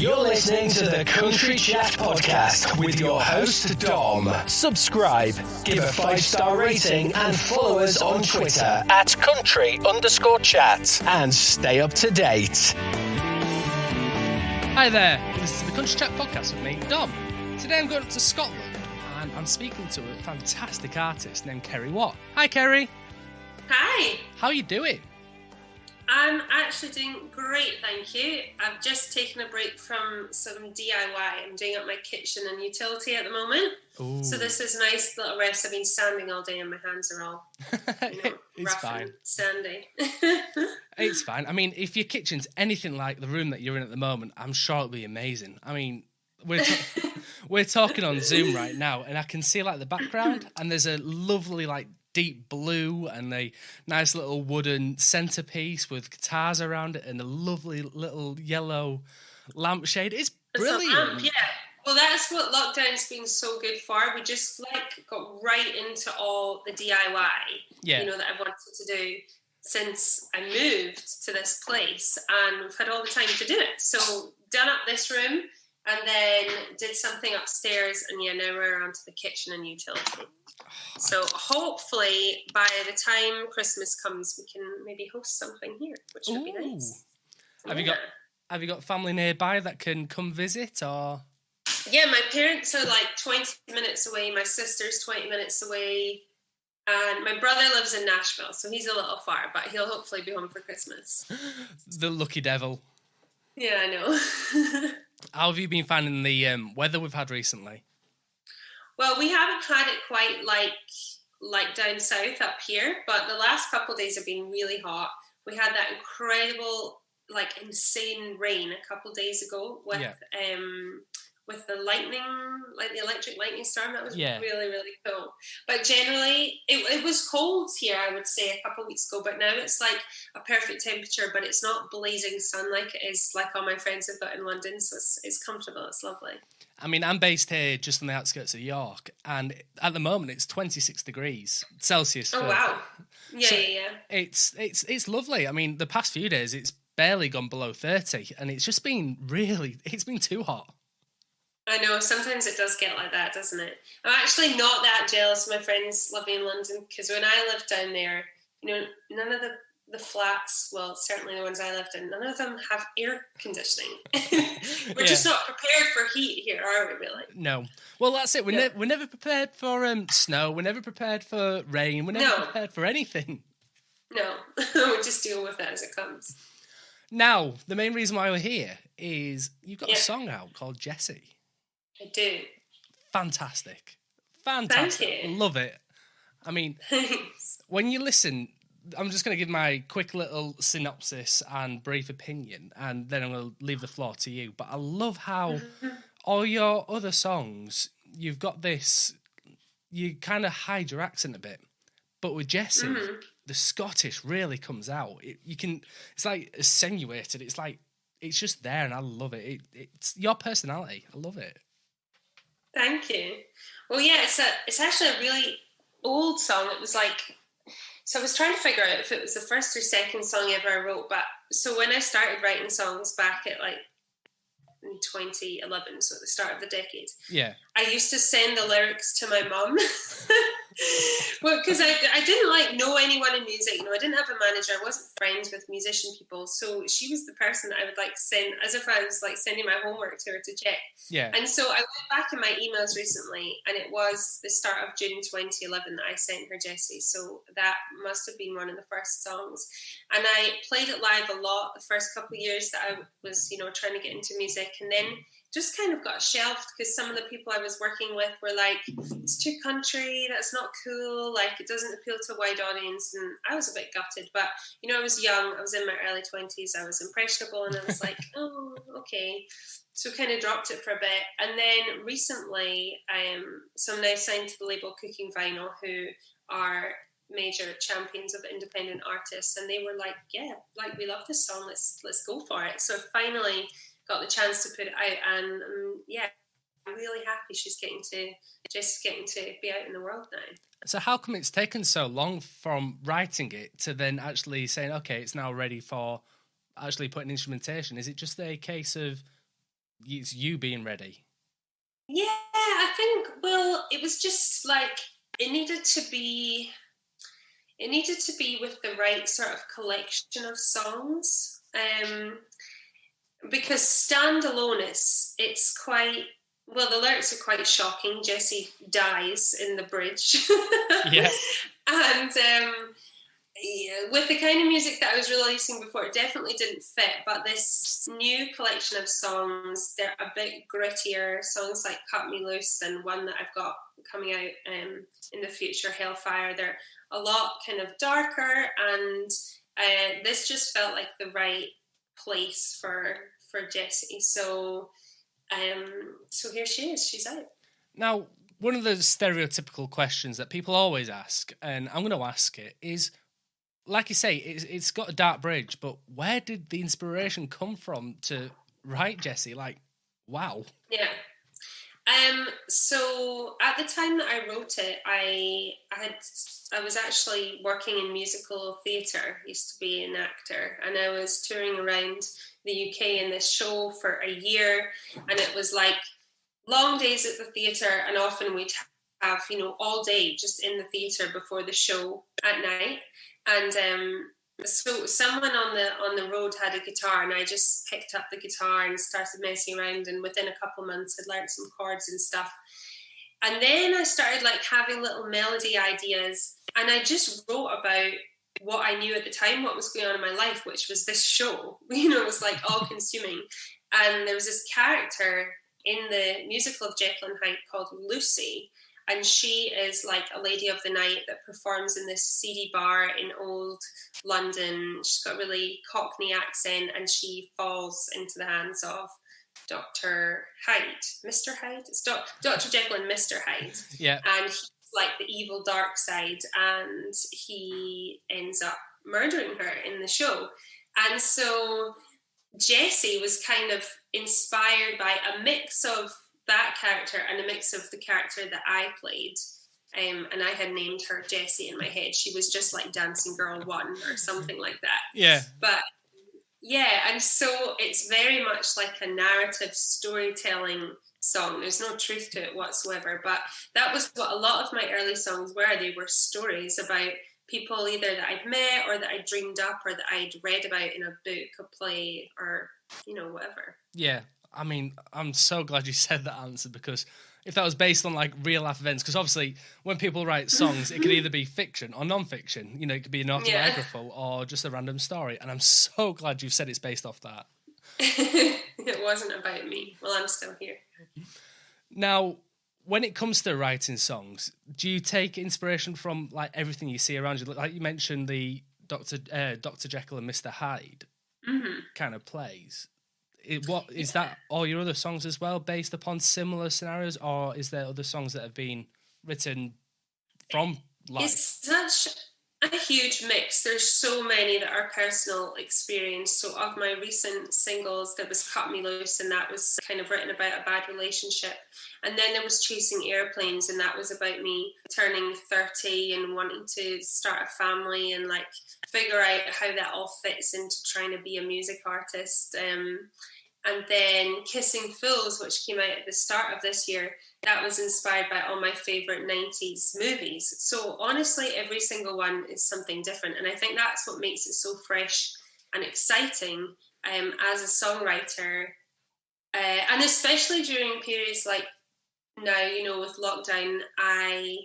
You're listening to the Country Chat Podcast with your host, Dom. Subscribe, give a 5-star rating, and follow us on Twitter at country_chat. And stay up to date. Hi there, this is the Country Chat Podcast with me, Dom. Today I'm going up to Scotland and I'm speaking to a fantastic artist named Kerri Watt. Hi Kerri. Hi. How are you doing? I'm actually doing great, thank you. I've just taken a break from some DIY. I'm doing up my kitchen and utility at the moment. Ooh. So this is a nice little rest. I've been standing all day and my hands are all it's rough fine. and sandy. It's fine. I mean, if your kitchen's anything like the room that you're in at the moment, I'm sure it'll be amazing. I mean, we're talking on Zoom right now and I can see like the background and there's a lovely like deep blue and a nice little wooden centerpiece with guitars around it and a lovely little yellow lampshade. It's brilliant. It's a lamp, yeah. Well, that's what lockdown's been so good for. We just like got right into all the DIY, that I've wanted to do since I moved to this place, and we've had all the time to do it. So done up this room and then did something upstairs, and now we're onto the kitchen and utility. So hopefully by the time Christmas comes, we can maybe host something here, which would be nice. Have you got family nearby that can come visit, or? Yeah, my parents are like 20 minutes away. My sister's 20 minutes away. And my brother lives in Nashville, so he's a little far, but he'll hopefully be home for Christmas. The lucky devil. Yeah, I know. How have you been finding the weather we've had recently? Well, we haven't had it quite like down south up here, but the last couple of days have been really hot. We had that incredible, insane rain a couple of days ago with the lightning, like the electric lightning storm. That was really, really cool. But generally, it was cold here, I would say, a couple of weeks ago, but now it's like a perfect temperature, but it's not blazing sun like it is like all my friends have got in London, so it's comfortable, it's lovely. I mean, I'm based here just on the outskirts of York, and at the moment it's 26 degrees Celsius. Oh, wow. Yeah. It's lovely. I mean, the past few days it's barely gone below 30, and it's just been it's been too hot. I know, sometimes it does get like that, doesn't it? I'm actually not that jealous of my friends living in London, because when I lived down there, none of the flats, well, certainly the ones I lived in, none of them have air conditioning. We're just not prepared for heat here, are we, really? No. Well, that's it. We're never prepared for snow. We're never prepared for rain. We're never prepared for anything. No. We just deal with it as it comes. Now, the main reason why we're here is you've got a song out called Jessie. I do. Fantastic. Thank you. Love it. I mean, when you listen, I'm just going to give my quick little synopsis and brief opinion, and then I'm going to leave the floor to you. But I love how all your other songs, you've got this, you kind of hide your accent a bit. But with Jessie, the Scottish really comes out. It's like attenuated. It's like, it's just there, and I love it. It's your personality. I love it. Thank you. Well, yeah, it's actually a really old song. It was so I was trying to figure out if it was the first or second song ever I wrote. But so when I started writing songs back at in 2011, so at the start of the decade, I used to send the lyrics to my mum. Well, because I didn't know anyone in music. I didn't have a manager. I wasn't friends with musician people, so she was the person that I would send, as if I was sending my homework to her to check. Yeah. And so I went back in my emails recently, and it was the start of June 2011 that I sent her Jessie. So that must have been one of the first songs. And I played it live a lot the first couple of years that I was, trying to get into music, and then just kind of got shelved because some of the people I was working with were like, it's too country, that's not cool, it doesn't appeal to a wide audience, and I was a bit gutted, but I was young, I was in my early 20s, I was impressionable, and I was like, oh, okay, so kind of dropped it for a bit. And then recently, so I'm now signed to the label Cooking Vinyl, who are major champions of independent artists, and they were like, we love this song, let's go for it. So finally got the chance to put it out, and I'm really happy she's getting to be out in the world now. So how come it's taken so long from writing it to then actually saying, okay, it's now ready for actually putting instrumentation? Is it just a case of it's you being ready? Yeah, I think, well, it was just like, it needed to be with the right sort of collection of songs. Because standalone, it's quite, well, the lyrics are quite shocking. Jessie dies in the bridge. Yeah. And yeah, with the kind of music that I was releasing before, it definitely didn't fit. But this new collection of songs, they're a bit grittier. Songs like Cut Me Loose and one that I've got coming out in the future, Hellfire, they're a lot kind of darker. And this just felt like the right place for Jessie. So here she is. She's out. Now, one of the stereotypical questions that people always ask, and I'm going to ask it, is, like you say, it's got a dark bridge, but where did the inspiration come from to write Jessie? Like, wow. Yeah. So at the time that I wrote it, I was actually working in musical theatre, used to be an actor, and I was touring around the UK in this show for a year, and it was like long days at the theatre, and often we'd have, all day just in the theatre before the show at night. And so someone on the road had a guitar, and I just picked up the guitar and started messing around, and within a couple months I'd learned some chords and stuff. And then I started like having little melody ideas, and I just wrote about what I knew at the time, what was going on in my life, which was this show. It was like all consuming. And there was this character in the musical of Jekyll and Hyde called Lucy, and she is like a lady of the night that performs in this seedy bar in old London. She's got a really Cockney accent, and she falls into the hands of Dr. Hyde. Mr. Hyde? It's Dr. Jekyll and Mr. Hyde. Yeah. And he's like the evil dark side, and he ends up murdering her in the show. And so Jessie was kind of inspired by a mix of that character and a mix of the character that I played. And I had named her Jessie in my head. She was just like Dancing Girl 1 or something like that. Yeah. But yeah, and so it's very much like a narrative storytelling song. There's no truth to it whatsoever. But that was what a lot of my early songs were. They were stories about people either that I'd met or that I dreamed up or that I'd read about in a book, a play, or, whatever. Yeah. I mean, I'm so glad you said that answer, because if that was based on like real life events, because obviously when people write songs, it could either be fiction or non-fiction. It could be an autobiographical or just a random story. And I'm so glad you said it's based off that. It wasn't about me. Well, I'm still here. Now, when it comes to writing songs, do you take inspiration from like everything you see around you? Like you mentioned the Dr. Jekyll and Mr. Hyde kind of plays. Is that all your other songs as well, based upon similar scenarios, or is there other songs that have been written from life? It's such a huge mix. There's so many that are personal experience. So of my recent singles, there was Cut Me Loose, and that was kind of written about a bad relationship. And then there was Chasing Airplanes, and that was about me turning 30 and wanting to start a family and like figure out how that all fits into trying to be a music artist. And then Kissing Fools, which came out at the start of this year, that was inspired by all my favourite 90s movies. So honestly, every single one is something different. And I think that's what makes it so fresh and exciting as a songwriter. And especially during periods like now, with lockdown, I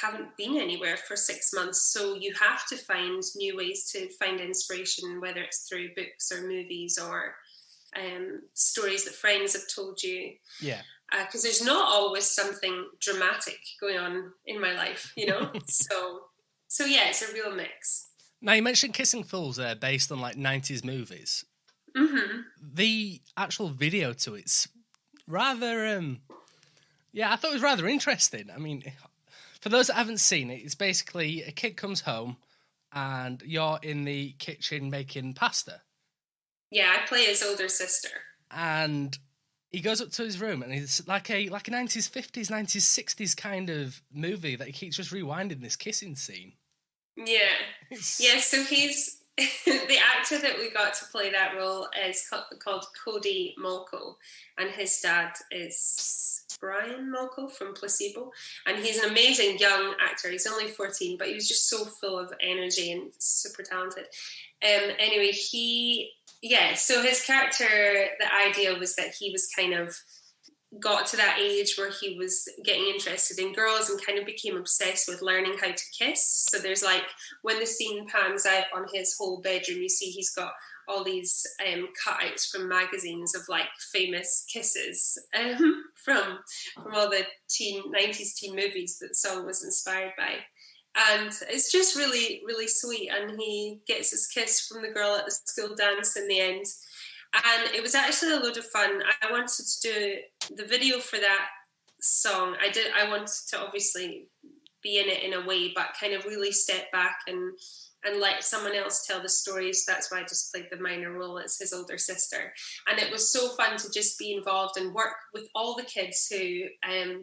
haven't been anywhere for 6 months. So you have to find new ways to find inspiration, whether it's through books or movies or stories that friends have told you. Yeah. Because there's not always something dramatic going on in my life, So yeah, it's a real mix. Now, you mentioned Kissing Fools there, based on like 90s movies. Mm-hmm. The actual video to it's rather, I thought it was rather interesting. I mean, for those that haven't seen it, it's basically a kid comes home and you're in the kitchen making pasta. Yeah, I play his older sister. And he goes up to his room, and it's like a 90s, 50s, 90s, 60s kind of movie that he keeps just rewinding this kissing scene. Yeah. Yeah, so he's the actor that we got to play that role is called Cody Mulco, and his dad is Brian Mulco from Placebo, and he's an amazing young actor. He's only 14, but he was just so full of energy and super talented. Anyway, so his character, the idea was that he was kind of got to that age where he was getting interested in girls and kind of became obsessed with learning how to kiss. So there's like, when the scene pans out on his whole bedroom, you see he's got all these cutouts from magazines of like famous kisses from all the 90s teen movies that the song was inspired by. And it's just really, really sweet. And he gets his kiss from the girl at the school dance in the end. And it was actually a load of fun. I wanted to do the video for that song. I wanted to obviously be in it in a way, but kind of really step back and let someone else tell the stories. That's why I just played the minor role as his older sister. And it was so fun to just be involved and work with all the kids who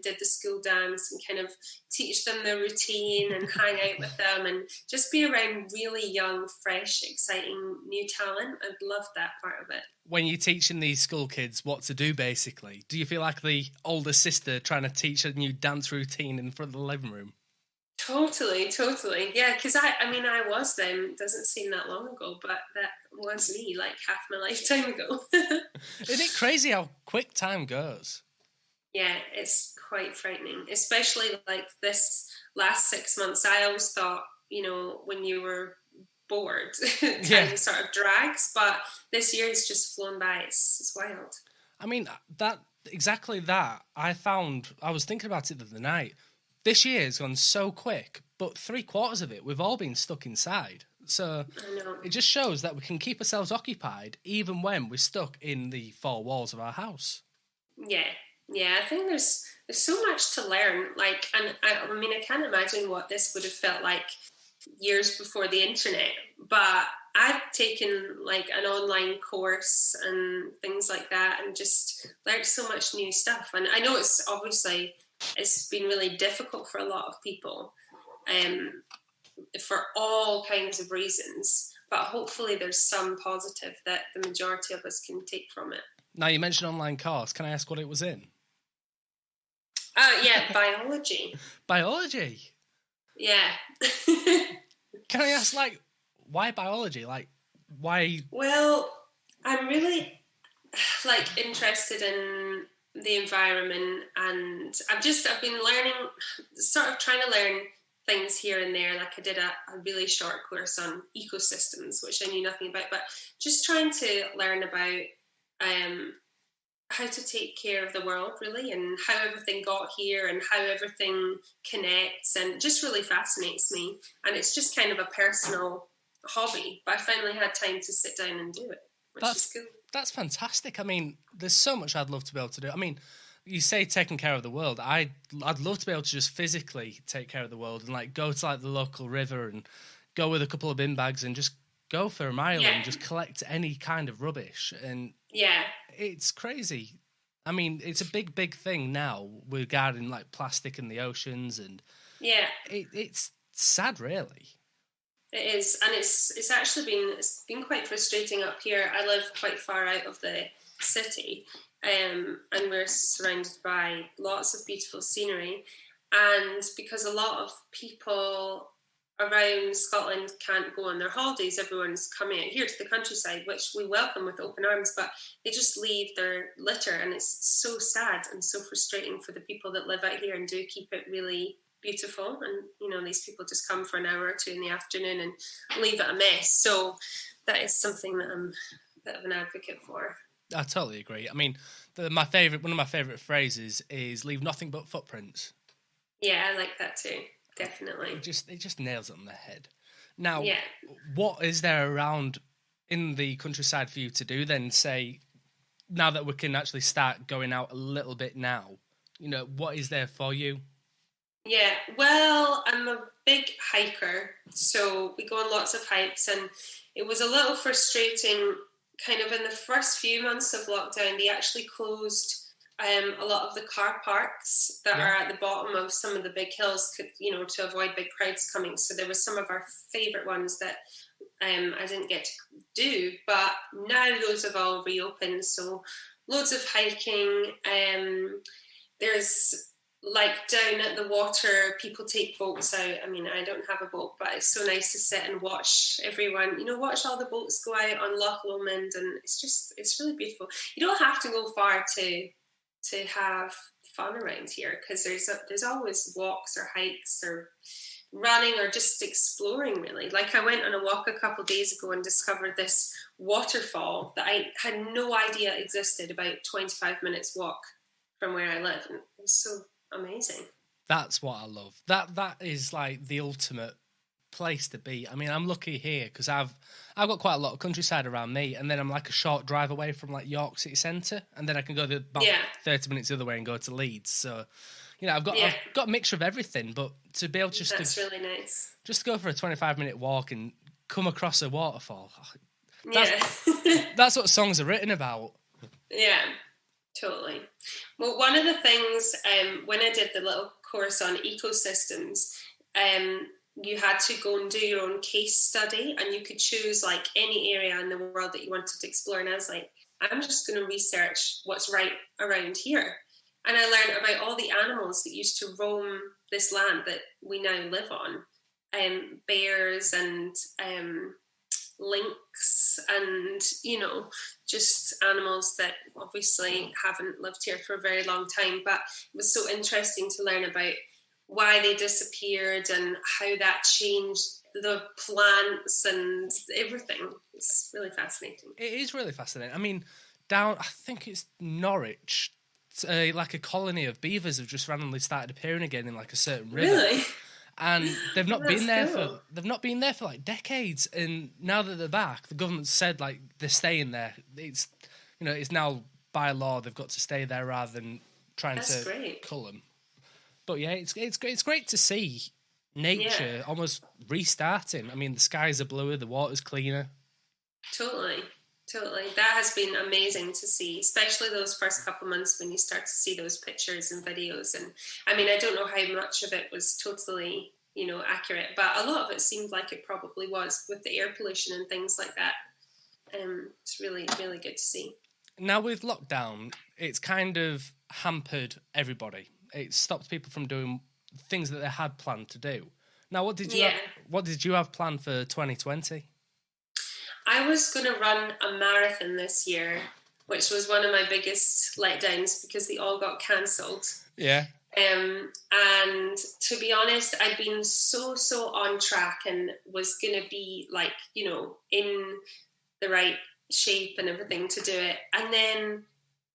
did the school dance and kind of teach them the routine and hang out with them and just be around really young, fresh, exciting new talent. I loved that part of it. When you're teaching these school kids what to do, basically, do you feel like the older sister trying to teach a new dance routine in front of the living room? Totally. Yeah, because I was them. It doesn't seem that long ago, but that was me, like half my lifetime ago. Isn't it crazy how quick time goes? Yeah, it's quite frightening, especially like this last 6 months. I always thought, when you were bored, time sort of drags, but this year has just flown by. It's wild. I mean, that I was thinking about it the other night. This year's gone so quick, but 3/4 of it, we've all been stuck inside. So it just shows that we can keep ourselves occupied even when we're stuck in the four walls of our house. Yeah. I think there's so much to learn. Like, and I can't imagine what this would have felt like years before the internet. But I've taken like an online course and things like that, and just learned so much new stuff. And I know it's been really difficult for a lot of people, for all kinds of reasons. But hopefully there's some positive that the majority of us can take from it. Now, you mentioned online course. Can I ask what it was in? Yeah, biology. Biology? Yeah. Can I ask, like, why biology? Like, why? Well, I'm really, interested in the environment, and I've been learning, sort of trying to learn things here and there. Like I did a really short course on ecosystems, which I knew nothing about, but just trying to learn about how to take care of the world, really, and how everything got here and how everything connects, and just really fascinates me. And it's just kind of a personal hobby, but I finally had time to sit down and do it, which is cool. That's fantastic. I mean, there's so much I'd love to be able to do. I mean, you say taking care of the world. I'd love to be able to just physically take care of the world and like go to like the local river and go with a couple of bin bags and just go for a mile and just collect any kind of rubbish. And it's crazy. I mean, it's a big thing now regarding like plastic in the oceans, and it's sad, really. It is, and it's actually been quite frustrating up here. I live quite far out of the city, and we're surrounded by lots of beautiful scenery. And because a lot of people around Scotland can't go on their holidays, everyone's coming out here to the countryside, which we welcome with open arms, but they just leave their litter, and it's so sad and so frustrating for the people that live out here and do keep it really beautiful. And these people just come for an hour or two in the afternoon and leave it a mess. So that is something that I'm a bit of an advocate for. I totally agree. I mean, one of my favorite phrases is "leave nothing but footprints." Yeah, I like that too. Definitely. It just nails it on the head. Now, what is there around in the countryside for you to do then, say, now that we can actually start going out a little bit now? What is there for you? Yeah, well, I'm a big hiker, so we go on lots of hikes, and it was a little frustrating kind of in the first few months of lockdown. They actually closed a lot of the car parks that are at the bottom of some of the big hills, to avoid big crowds coming. So there was some of our favourite ones that I didn't get to do, but now those have all reopened. So loads of hiking. There's like down at the water, people take boats out. I mean, I don't have a boat, but it's so nice to sit and watch everyone, watch all the boats go out on Loch Lomond, and it's really beautiful. You don't have to go far to have fun around here, because there's always walks or hikes or running or just exploring, really. Like, I went on a walk a couple of days ago and discovered this waterfall that I had no idea existed, about 25 minutes walk from where I live, and it was so amazing. That's what I love. That is like the ultimate place to be. I mean, I'm lucky here because I've got quite a lot of countryside around me, and then I'm like a short drive away from like York City Centre, and then I can go about 30 minutes the other way and go to Leeds. So, I've got a mixture of everything, but to be able to that's really nice. Just go for a 25-minute walk and come across a waterfall. That's what songs are written about. Yeah. Totally. Well, one of the things when I did the little course on ecosystems, you had to go and do your own case study, and you could choose like any area in the world that you wanted to explore. And I was like, I'm just going to research what's right around here. And I learned about all the animals that used to roam this land that we now live on, bears and lynx, and just animals that obviously haven't lived here for a very long time, but it was so interesting to learn about why they disappeared and how that changed the plants and everything. It's really fascinating. It is really fascinating. I mean, I think it's Norwich, like a colony of beavers have just randomly started appearing again in like a certain river. Really? And they've not been there for like decades, and now that they're back, the government said like they're staying there. It's it's now by law they've got to stay there rather than trying to cull them. But yeah, it's great to see nature almost restarting. I mean, the skies are bluer, the water's cleaner. Totally. That has been amazing to see, especially those first couple months when you start to see those pictures and videos. And I mean, I don't know how much of it was totally, accurate, but a lot of it seemed like it probably was, with the air pollution and things like that. It's really, really good to see. Now with lockdown, it's kind of hampered everybody. It stopped people from doing things that they had planned to do. Now, what did you have planned for 2020? I was going to run a marathon this year, which was one of my biggest letdowns because they all got cancelled. Yeah. And to be honest, I'd been so on track and was going to be like, in the right shape and everything to do it. And then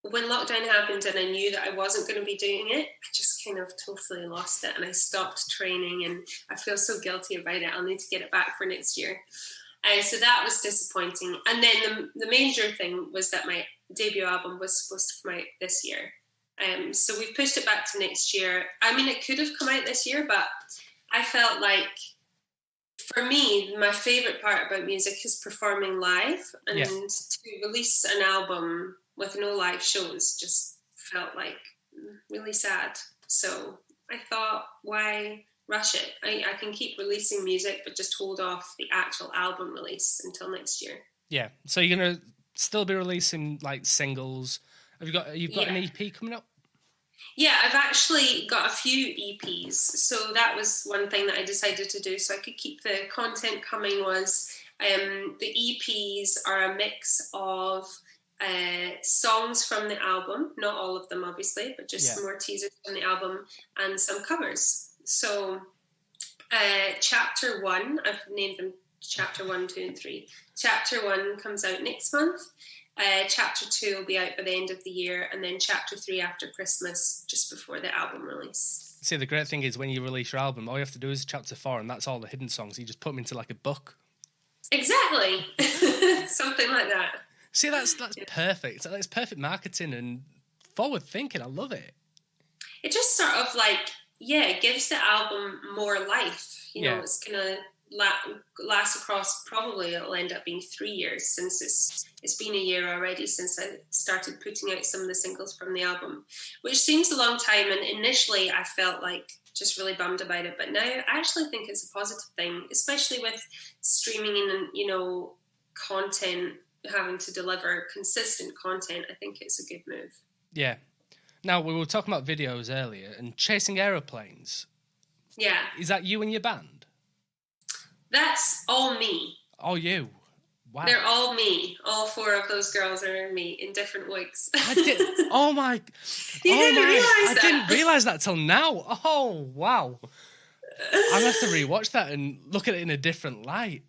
when lockdown happened and I knew that I wasn't going to be doing it, I just kind of totally lost it and I stopped training, and I feel so guilty about it. I'll need to get it back for next year. So that was disappointing. And then the major thing was that my debut album was supposed to come out this year. So we've pushed it back to next year. I mean, it could have come out this year, but I felt like, for me, my favourite part about music is performing live. And to release an album with no live shows just felt like really sad. So I thought, why rush it? I can keep releasing music, but just hold off the actual album release until next year. Yeah. So you're gonna still be releasing like singles. You've got an EP coming up? Yeah, I've actually got a few EPs. So that was one thing that I decided to do so I could keep the content coming. Was the EPs are a mix of songs from the album, not all of them obviously, but just more teasers from the album and some covers. So chapter 1, I've named them chapter 1, 2 and 3. Chapter 1 comes out next month. Chapter 2 will be out by the end of the year, and then chapter 3 after Christmas, just before the album release. See, the great thing is when you release your album, all you have to do is chapter 4, and that's all the hidden songs. You just put them into like a book. Exactly. Something like that. See, that's perfect. It's perfect marketing and forward thinking. I love it. It just sort of like, it gives the album more life. It's gonna, last across, probably it'll end up being 3 years, since it's been a year already since I started putting out some of the singles from the album, which seems a long time. And initially I felt like just really bummed about it, but now I actually think it's a positive thing, especially with streaming and, you know, content, having to deliver consistent content. I think it's a good move. Yeah. Now, we were talking about videos earlier, and Chasing Aeroplanes. Yeah. Is that you and your band? That's all me. Oh, you. Wow. They're all me. All 4 of those girls are me in different wigs. I did. Oh my! You didn't realize that? I didn't realize that till now. Oh wow! I'm gonna have to rewatch that and look at it in a different light.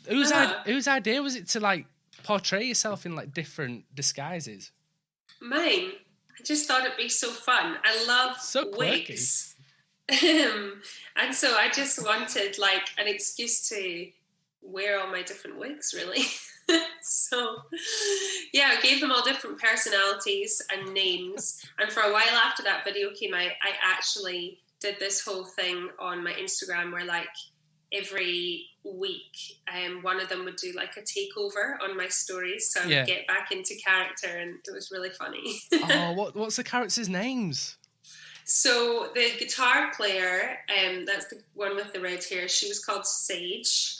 Whose idea was it to like portray yourself in like different disguises? Mine. I just thought it'd be so fun. I love wigs. And so I just wanted like an excuse to wear all my different wigs, really. So yeah, I gave them all different personalities and names. And for a while after that video came out, I actually did this whole thing on my Instagram where like every week one of them would do like a takeover on my stories, so I would get back into character, and it was really funny. Oh, what's the characters' names? So the guitar player, that's the one with the red hair, she was called Sage.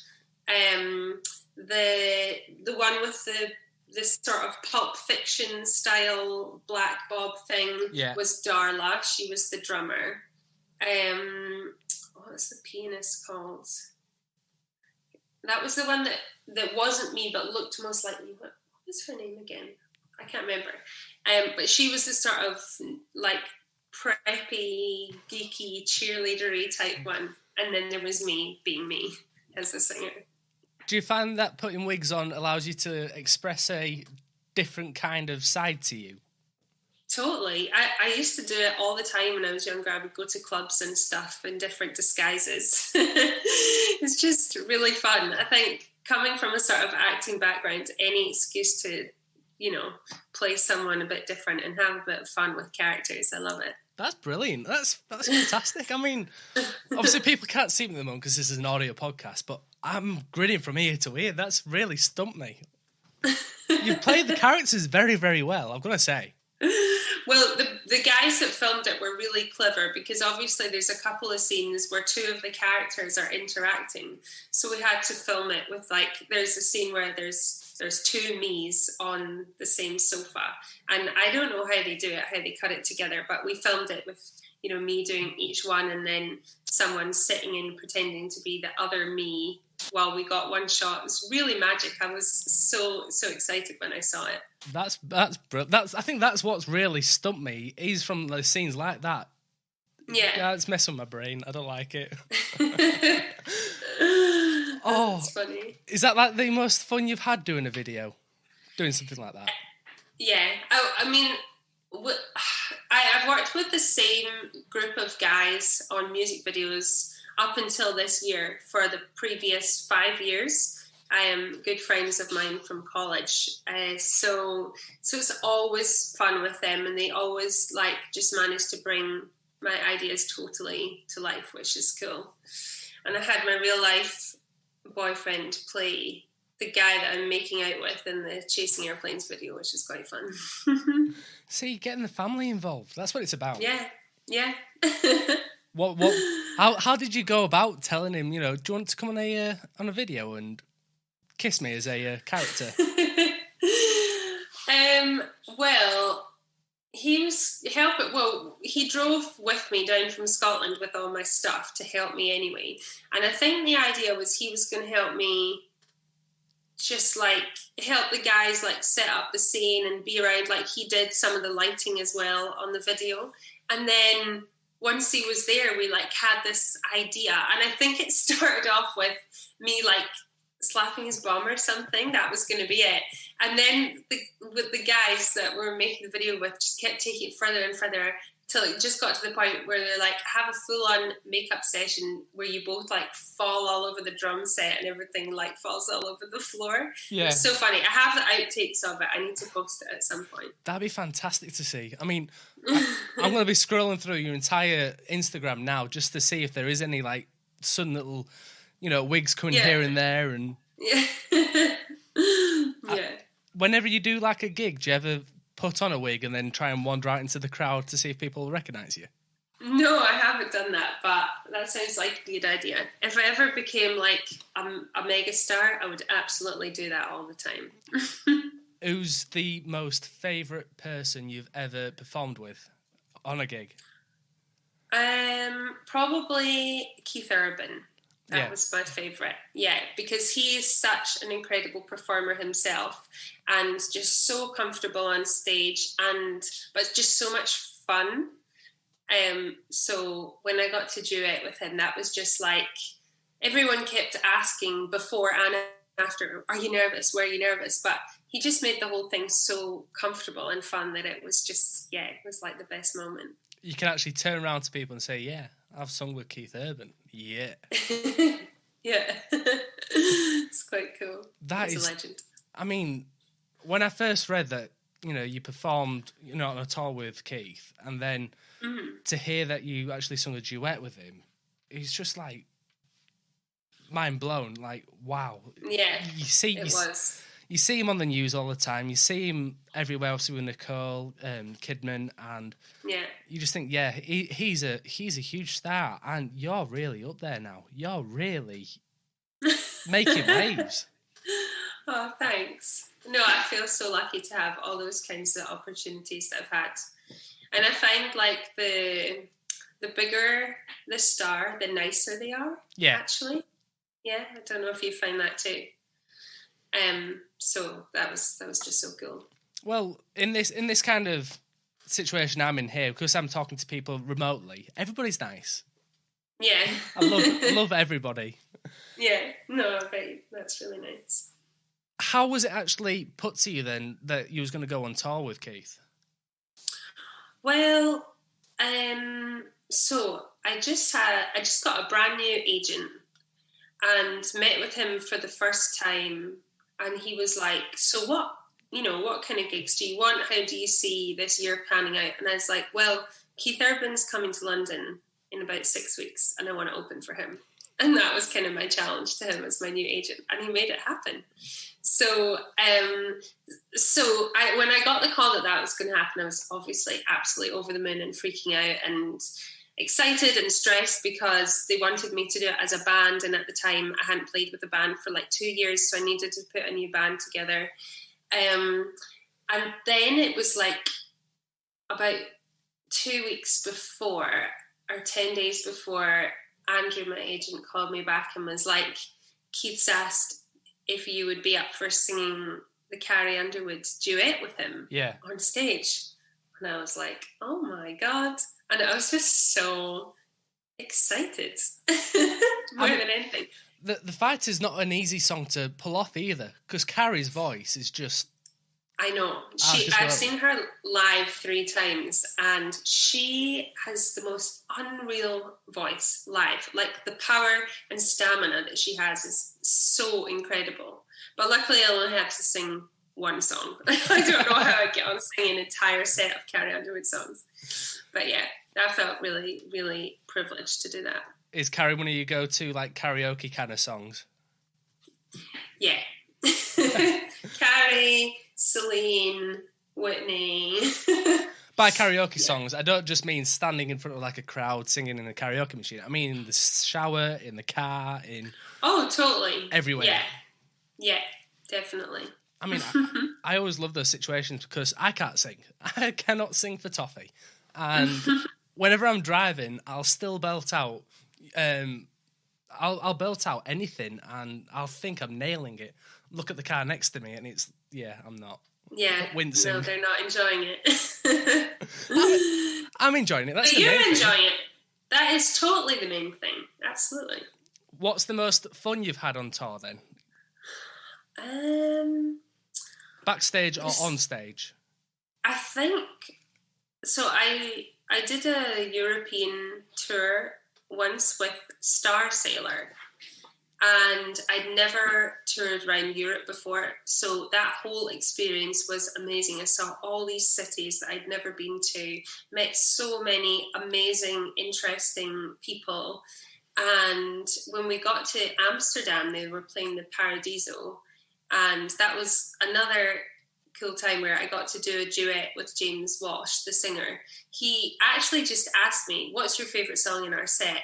The one with the sort of Pulp Fiction style Black Bob thing was Darla. She was the drummer. What's the pianist called? That was the one that wasn't me but looked most like me. What was her name again? I can't remember. But she was the sort of like preppy, geeky, cheerleadery type one. And then there was me being me as the singer. Do you find that putting wigs on allows you to express a different kind of side to you? Totally. I used to do it all the time when I was younger. I would go to clubs and stuff in different disguises. It's just really fun. I think coming from a sort of acting background, any excuse to, you know, play someone a bit different and have a bit of fun with characters, I love it. That's brilliant. That's fantastic. I mean, obviously people can't see me at the moment because this is an audio podcast, but I'm grinning from ear to ear. That's really stumped me. You've played the characters very, very well, I've got to say. Well, the guys that filmed it were really clever, because obviously there's a couple of scenes where 2 of the characters are interacting. So we had to film it with like, there's a scene where there's 2 me's on the same sofa. And I don't know how they do it, how they cut it together, but we filmed it with, you know, me doing each one and then someone sitting in pretending to be the other me while we got one shot. It was really magic. I was so excited when I saw it. That's brilliant. I think that's what's really stumped me is from the scenes like that. Yeah, it's messing with my brain. I don't like it. Oh, that's funny. Is that like the most fun you've had doing a video? Doing something like that? Yeah. I mean, I've worked with the same group of guys on music videos up until this year for the previous 5 years. I am good friends of mine from college. So it's always fun with them, and they always like just manage to bring my ideas totally to life, which is cool. And I had my real life boyfriend play the guy that I'm making out with in the Chasing Airplanes video, which is quite fun. See, getting the family involved. That's what it's about. Yeah. What? How did you go about telling him, you know, do you want to come on a video and kiss me as a character? Well, he drove with me down from Scotland with all my stuff to help me anyway. And I think the idea was he was going to help me just like help the guys like set up the scene and be around, like he did some of the lighting as well on the video. And then once he was there, we like had this idea, and I think it started off with me like slapping his bum or something. That was going to be it. And then with the guys that we're making the video with just kept taking it further and further till it just got to the point where they're like, have a full-on makeup session where you both like fall all over the drum set and everything like falls all over the floor. Yeah. It's so funny. I have the outtakes of it. I need to post it at some point. That'd be fantastic to see. I mean, I'm going to be scrolling through your entire Instagram now just to see if there is any like sudden little wigs coming here and there, and yeah. Whenever you do like a gig, do you ever put on a wig and then try and wander out into the crowd to see if people recognise you? No, I haven't done that, but that sounds like a good idea. If I ever became like a mega star, I would absolutely do that all the time. Who's the most favourite person you've ever performed with on a gig? Probably Keith Urban. That was my favourite. Yeah, because he is such an incredible performer himself and just so comfortable on stage, but just so much fun. So when I got to duet with him, that was just like, everyone kept asking before and after, are you nervous? Were you nervous? But he just made the whole thing so comfortable and fun that it was just, it was like the best moment. You can actually turn around to people and say, yeah, I've sung with Keith Urban. Yeah. Yeah. It's quite cool. He's a legend. I mean, when I first read that, you performed, on a tour with Keith, and then to hear that you actually sung a duet with him, it's just like mind blown. Like, wow. Yeah, you see him on the news all the time. You see him everywhere else with Nicole Kidman, and you just think, he's a huge star, and you're really up there now. You're really making waves. Oh, thanks. No, I feel so lucky to have all those kinds of opportunities that I've had. And I find like the bigger the star, the nicer they are. Yeah. Actually. Yeah, I don't know if you find that too. So that was just so cool. Well, in this kind of situation I'm in here, because I'm talking to people remotely, everybody's nice. Yeah. I love everybody. Yeah. No, I bet that's really nice. How was it actually put to you then that you was going to go on tour with Keith? Well, so I just got a brand new agent and met with him for the first time, and he was like, so what kind of gigs do you want? How do you see this year panning out? And I was like, well, Keith Urban's coming to London in about 6 weeks and I want to open for him. And that was kind of my challenge to him as my new agent, and he made it happen. So, when I got the call that was going to happen, I was obviously absolutely over the moon and freaking out and excited and stressed because they wanted me to do it as a band. And at the time I hadn't played with a band for like 2 years. So I needed to put a new band together. And then it was like about 2 weeks before or 10 days before, Andrew, my agent, called me back and was like, Keith's asked if you would be up for singing the Carrie Underwood duet with him on stage. And I was like, oh my God. And I was just so excited more than anything. The Fight is not an easy song to pull off either, because Carrie's voice is just... I know. I've seen her live 3 times, and she has the most unreal voice live. Like, the power and stamina that she has is so incredible. But luckily, I only had to sing one song. I don't know how I get on singing an entire set of Carrie Underwood songs. But yeah, I felt really, really privileged to do that. Is Carrie one of your go-to, like, karaoke kind of songs? Yeah. Carrie, Celine, Whitney. By karaoke songs, I don't just mean standing in front of like a crowd singing in a karaoke machine. I mean in the shower, in the car, in... Oh, totally. Everywhere. Yeah, definitely. I mean, I always love those situations because I can't sing. I cannot sing for toffee. And whenever I'm driving, I'll still belt out... I'll belt out anything and I'll think I'm nailing it. Look at the car next to me and it's, I'm not. Yeah, wincing. No, they're not enjoying it. I'm enjoying it. That's but you're enjoying it. That is totally the main thing. Absolutely. What's the most fun you've had on tour then? Backstage or on stage? I think so. I did a European tour once with Star Sailor, and I'd never toured around Europe before, so that whole experience was amazing. I saw all these cities that I'd never been to, met so many amazing, interesting people, And when we got to Amsterdam, they were playing the Paradiso. And that was another cool time where I got to do a duet with James Walsh, the singer. He actually just asked me, what's your favourite song in our set?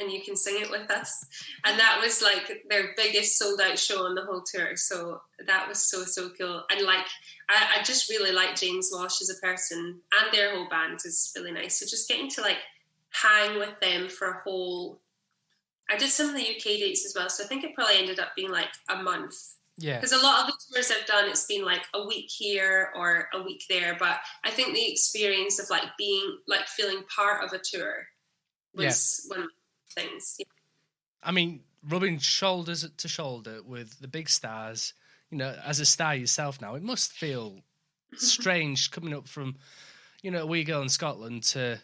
And you can sing it with us. And that was like their biggest sold out show on the whole tour. So that was so, so cool. And like, I just really like James Walsh as a person, and their whole band is really nice. So just getting to like hang with them for a whole, I did some of the UK dates as well. So I think it probably ended up being like a month. Yeah. Because a lot of the tours I've done, it's been like a week here or a week there. But I think the experience of like being, like feeling part of a tour was one of the things. Yeah. I mean, rubbing shoulders to shoulder with the big stars, you know, as a star yourself now, it must feel strange coming up from, you know, a wee girl in Scotland to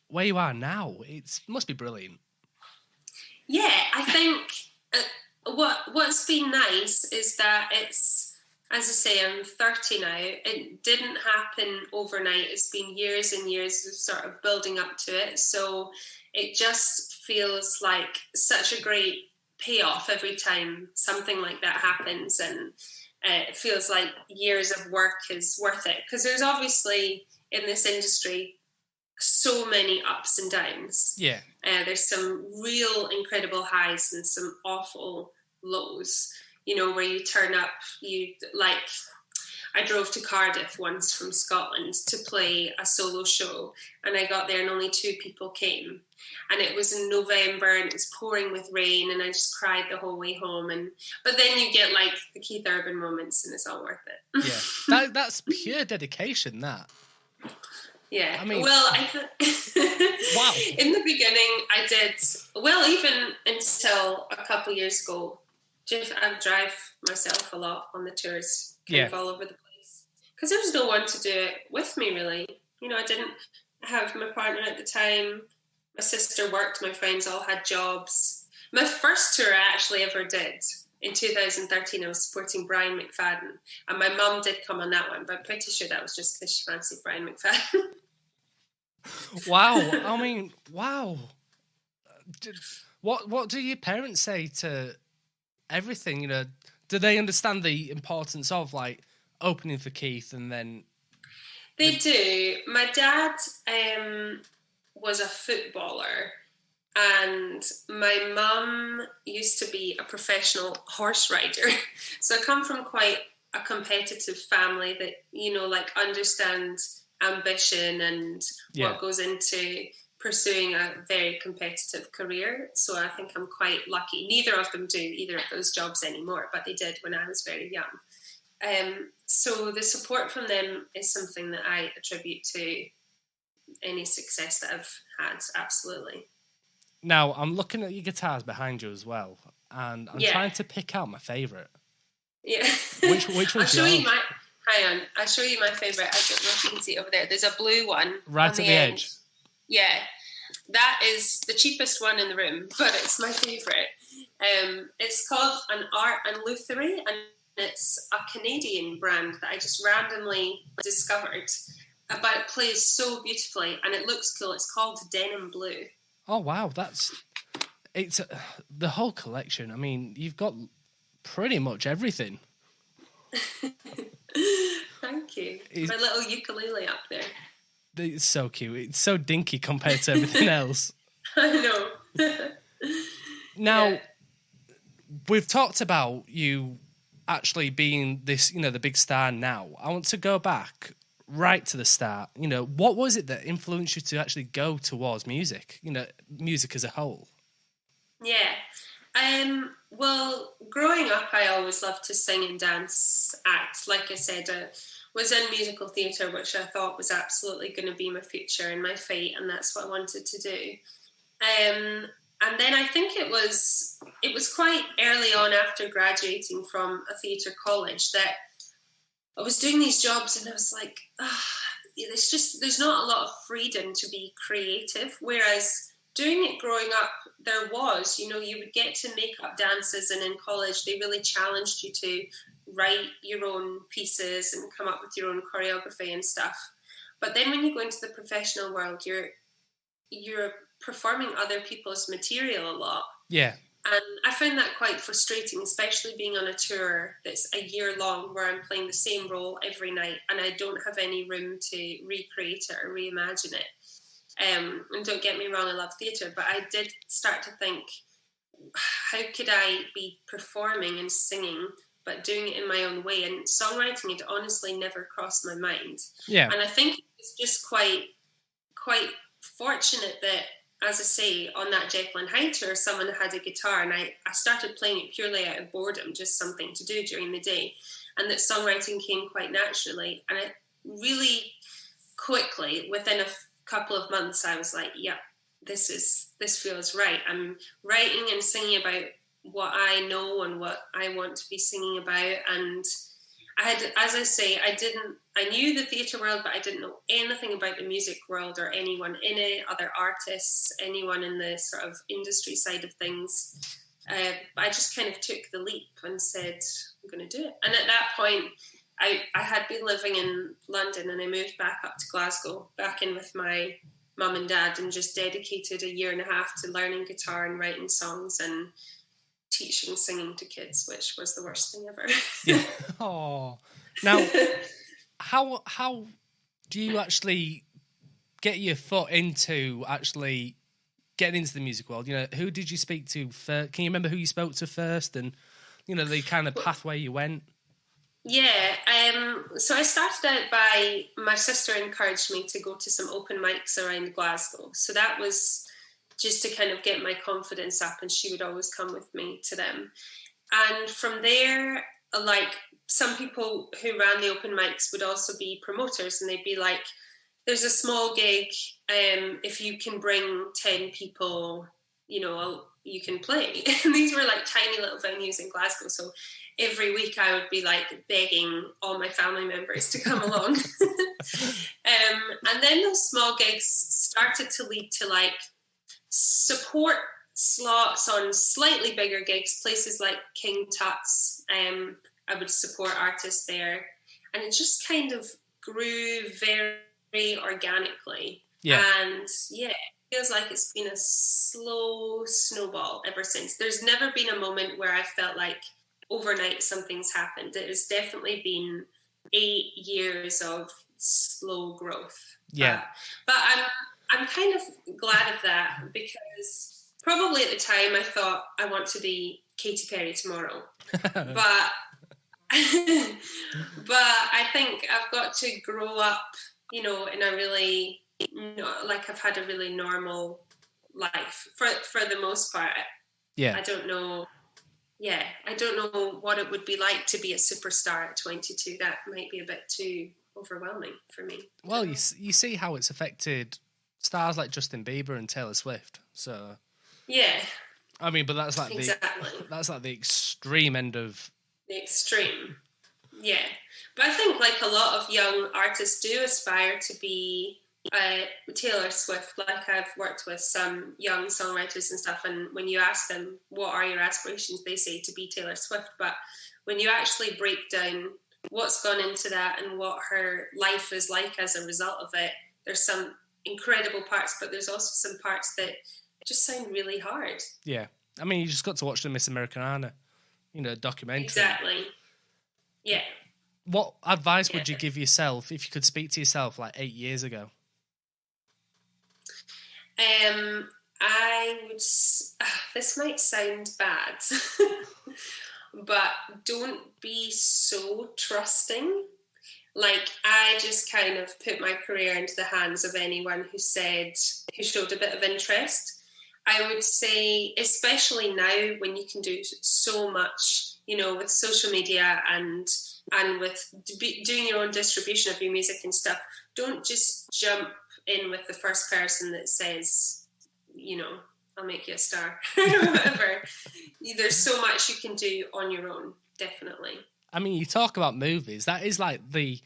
where you are now. It must be brilliant. Yeah, I think what's been nice is that it's, as I say, I'm 30 now. It didn't happen overnight. It's been years and years of sort of building up to it. So it just feels like such a great payoff every time something like that happens. And it feels like years of work is worth it. Because there's obviously, in this industry, so many ups and downs. Yeah. There's some real incredible highs and some awful lows, you know, where you turn up, I drove to Cardiff once from Scotland to play a solo show, and I got there and only 2 people came, and it was in November and it was pouring with rain, and I just cried the whole way home. But then you get like the Keith Urban moments and it's all worth it. Yeah, that's pure dedication, that. Yeah, I mean, well, wow. In the beginning, I did, well, even until a couple of years ago, I drive myself a lot on the tours, kind of all over the place, because there was no one to do it with me, really. You know, I didn't have my partner at the time. My sister worked, my friends all had jobs. My first tour I actually ever did, in 2013, I was supporting Brian McFadden, and my mum did come on that one, but I'm pretty sure that was just because she fancied Brian McFadden. Wow. I mean, wow. What do your parents say to everything? You know, do they understand the importance of like opening for Keith and then? They do. My dad was a footballer, and my mum used to be a professional horse rider. So I come from quite a competitive family that, you know, like understand ambition and what goes into pursuing a very competitive career. So I think I'm quite lucky. Neither of them do either of those jobs anymore, but they did when I was very young. So the support from them is something that I attribute to any success that I've had, absolutely. Now, I'm looking at your guitars behind you as well, and I'm trying to pick out my favourite. Yeah. Which I'll one's show yours? you hang on, I'll show you my favourite. I don't know if you can see it over there. There's a blue one. Right at the end. edge. Yeah. That is the cheapest one in the room, but it's my favourite. It's called an Art and Lutherie, and it's a Canadian brand that I just randomly discovered. But it plays so beautifully, and it looks cool. It's called Denim Blue. Oh wow, it's the whole collection. I mean, you've got pretty much everything. Thank you. My little ukulele up there. It's so cute. It's so dinky compared to everything else. I know. Now, we've talked about you actually being this, you know, the big star now. I want to go back right to the start. You know, what was it that influenced you to actually go towards music? You know, music as a whole. Yeah. Well, growing up, I always loved to sing and dance, act. Like I said, I was in musical theatre, which I thought was absolutely going to be my future and my fate, and that's what I wanted to do. And then I think it was quite early on after graduating from a theatre college that I was doing these jobs, and I was like, there's not a lot of freedom to be creative. Whereas doing it growing up, there was, you know, you would get to make up dances, and in college they really challenged you to write your own pieces and come up with your own choreography and stuff. But then when you go into the professional world, you're performing other people's material a lot. Yeah. And I found that quite frustrating, especially being on a tour that's a year long where I'm playing the same role every night and I don't have any room to recreate it or reimagine it. And don't get me wrong, I love theatre, but I did start to think, how could I be performing and singing but doing it in my own way? And songwriting had honestly never crossed my mind. Yeah. And I think it's just quite fortunate that, as I say, on that Jekyll and Hyde tour, someone had a guitar and I started playing it purely out of boredom, just something to do during the day. And that songwriting came quite naturally. And I really quickly, within a couple of months, I was like, yep, this feels right. I'm writing and singing about what I know and what I want to be singing about. And I had, as I say, I knew the theatre world, but I didn't know anything about the music world or anyone in it, other artists, anyone in the sort of industry side of things. I just kind of took the leap and said, I'm going to do it. And at that point, I had been living in London and I moved back up to Glasgow, back in with my mum and dad, and just dedicated a year and a half to learning guitar and writing songs and teaching singing to kids, which was the worst thing ever. Yeah. Oh, now how do you actually get your foot into actually getting into the music world? You know, who did you speak to first? Can you remember who you spoke to first, and you know the kind of pathway you went? Yeah, so I started out by, my sister encouraged me to go to some open mics around Glasgow. So that was just to kind of get my confidence up, and she would always come with me to them. And from there, like, some people who ran the open mics would also be promoters, and they'd be like, there's a small gig, if you can bring 10 people, you know, you can play. And these were like tiny little venues in Glasgow, so every week I would be like begging all my family members to come along. And then those small gigs started to lead to like support slots on slightly bigger gigs, places like King Tut's. I would support artists there, and it just kind of grew very organically. Yeah. And yeah, it feels like it's been a slow snowball ever since. There's never been a moment where I felt like overnight something's happened. It has definitely been 8 years of slow growth. Yeah. But I'm kind of glad of that, because probably at the time I thought I want to be Katy Perry tomorrow. But I think I've got to grow up, you know, in a really, like, I've had a really normal life for the most part. Yeah. I don't know what it would be like to be a superstar at 22. That might be a bit too overwhelming for me. Well, you see how it's affected stars like Justin Bieber and Taylor Swift. So yeah, I mean, but that's like exactly. That's like the extreme end of the extreme. Yeah, but I think like a lot of young artists do aspire to be Taylor Swift. Like, I've worked with some young songwriters and stuff, and when you ask them what are your aspirations, they say to be Taylor Swift. But when you actually break down what's gone into that and what her life is like as a result of it, there's some incredible parts, but there's also some parts that just sound really hard. Yeah, I mean, you just got to watch the Miss Americana, you know, documentary. Exactly. Yeah. What advice would you give yourself if you could speak to yourself like 8 years ago? I would. This might sound bad, but don't be so trusting. Like, I just kind of put my career into the hands of anyone who showed a bit of interest. I would say, especially now when you can do so much, you know, with social media and with doing your own distribution of your music and stuff, don't just jump in with the first person that says, you know, I'll make you a star or whatever. There's so much you can do on your own, definitely. I mean, you talk about movies. That is like the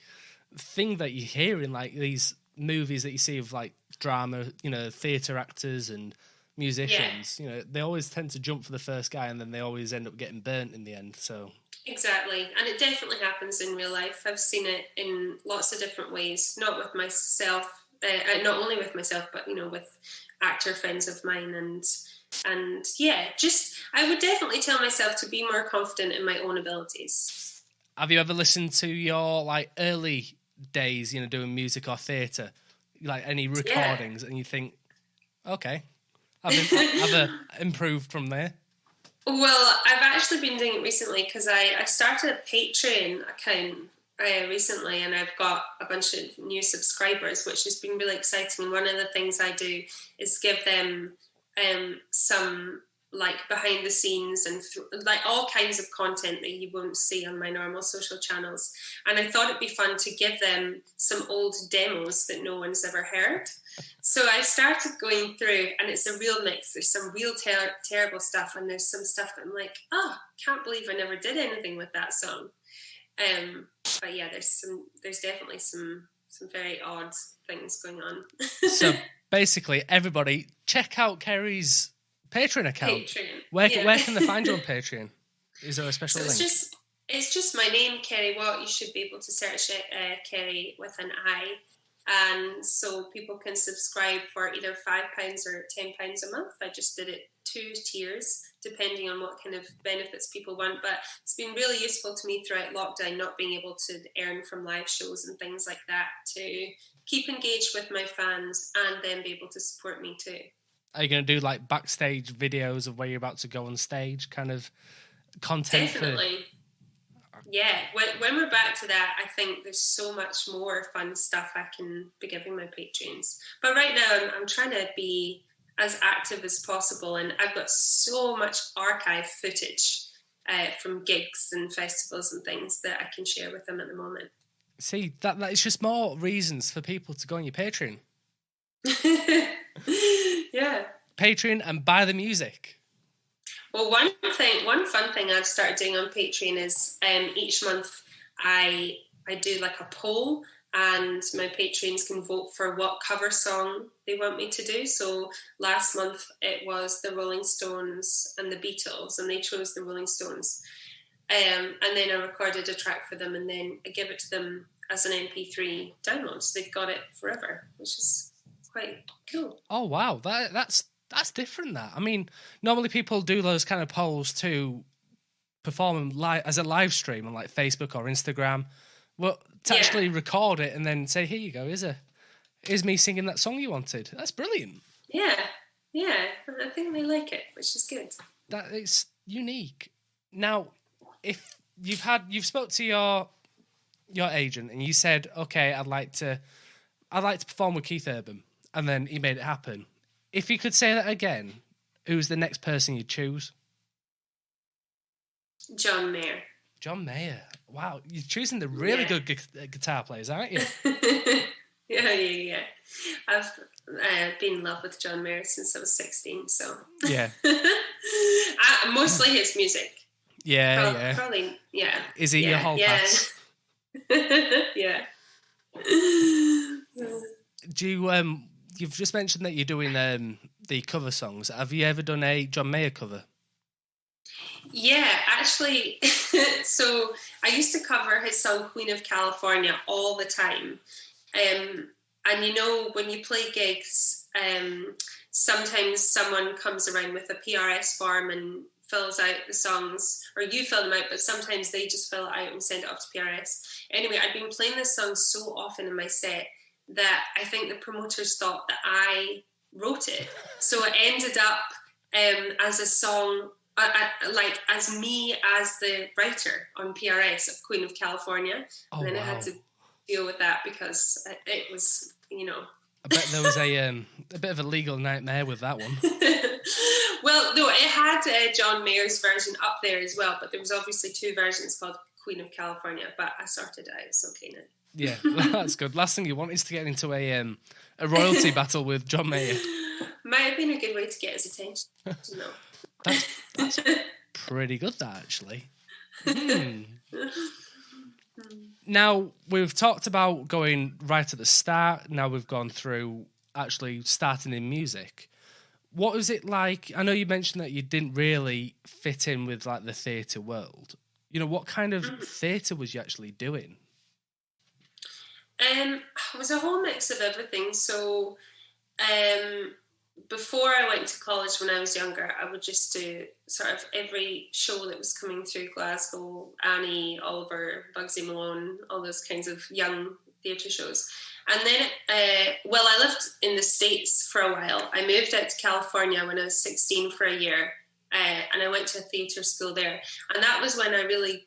thing that you hear in like these movies that you see of like drama, you know, theatre actors and musicians. Yeah. You know, they always tend to jump for the first guy, and then they always end up getting burnt in the end. So exactly, and it definitely happens in real life. I've seen it in lots of different ways, not with myself not only with myself, but with actor friends of mine, and yeah, just I would definitely tell myself to be more confident in my own abilities. Have you ever listened to your early days, doing music or theatre, any recordings, and you think, okay, I've improved from there? Well, I've actually been doing it recently because I started a Patreon account recently, and I've got a bunch of new subscribers, which has been really exciting. And one of the things I do is give them some behind the scenes and all kinds of content that you won't see on my normal social channels. And I thought it'd be fun to give them some old demos that no one's ever heard. So I started going through, and it's a real mix. There's some real terrible stuff, and there's some stuff that I'm like, can't believe I never did anything with that song. But yeah, there's definitely some very odd things going on. So basically, everybody check out Kerri's Patreon account. Patreon. Where can they find you on Patreon? Is there a special link? It's just my name, Kerri Watt. You should be able to search it, Kerri with an I. And so people can subscribe for either £5 or £10 a month. I just did it 2 tiers, depending on what kind of benefits people want. But it's been really useful to me throughout lockdown, not being able to earn from live shows and things like that, to keep engaged with my fans and then be able to support me too. Are you going to do backstage videos of where you're about to go on stage, kind of content? Definitely. Yeah, when we're back to that, I think there's so much more fun stuff I can be giving my patrons. But right now, I'm trying to be as active as possible, and I've got so much archive footage from gigs and festivals and things that I can share with them at the moment. See, that is just more reasons for people to go on your Patreon. Yeah. Patreon and buy the music. Well, one fun thing I've started doing on Patreon is each month I do a poll, and my patrons can vote for what cover song they want me to do. So last month it was the Rolling Stones and the Beatles, and they chose the Rolling Stones. And then I recorded a track for them, and then I give it to them as an MP3 download. So they've got it forever, which is quite cool. Oh, wow. That's different, that. I mean, normally people do those kind of polls to perform live as a live stream on Facebook or Instagram. Well, to actually record it and then say, here you go, here's me singing that song you wanted. That's brilliant. Yeah. I think they like it, which is good. That is unique. Now, if you've spoke to your agent and you said, okay, I'd like to perform with Keith Urban, and then he made it happen. If you could say that again, who's the next person you'd choose? John Mayer. John Mayer. Wow, you're choosing the really good guitar players, aren't you? Yeah. I've been in love with John Mayer since I was 16, so... Yeah. Mostly his music. Yeah. Probably, yeah. Is he your whole pass? Yeah. Do you... You've just mentioned that you're doing the cover songs. Have you ever done a John Mayer cover? Yeah, actually. So I used to cover his song Queen of California all the time. And when you play gigs, sometimes someone comes around with a PRS form and fills out the songs, or you fill them out, but sometimes they just fill it out and send it off to PRS. Anyway, I'd been playing this song so often in my set that I think the promoters thought that I wrote it. So it ended up as a song, as me as the writer on PRS of Queen of California. And then I had to deal with that because it was, I bet there was a bit of a legal nightmare with that one. Well, no, it had John Mayer's version up there as well, but there was obviously 2 versions called Queen of California, but I sorted it out. It's okay now. Yeah, that's good. Last thing you want is to get into a royalty battle with John Mayer. Might have been a good way to get his attention. No. That's pretty good, that, actually. Now, we've talked about going right at the start. Now we've gone through actually starting in music. What was it like? I know you mentioned that you didn't really fit in with the theatre world. What kind of theatre was you actually doing? It was a whole mix of everything. So before I went to college when I was younger, I would just do sort of every show that was coming through Glasgow, Annie, Oliver, Bugsy Malone, all those kinds of young theatre shows. And then, I lived in the States for a while. I moved out to California when I was 16 for a year, and I went to a theatre school there. And that was when I really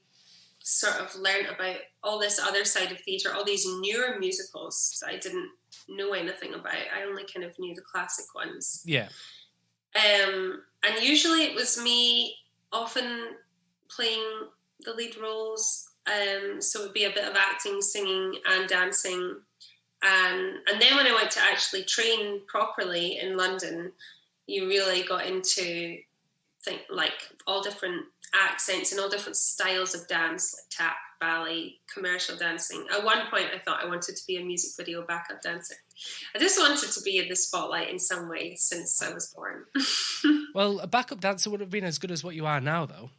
sort of learned about all this other side of theatre, all these newer musicals that I didn't know anything about. I only kind of knew the classic ones. Yeah. And usually it was me often playing the lead roles. So it would be a bit of acting, singing and dancing. And then when I went to actually train properly in London, you really got into like all different accents and all different styles of dance, like tap, ballet, commercial dancing. At one point, I thought I wanted to be a music video backup dancer. I just wanted to be in the spotlight in some way since I was born. Well, a backup dancer would have been as good as what you are now, though.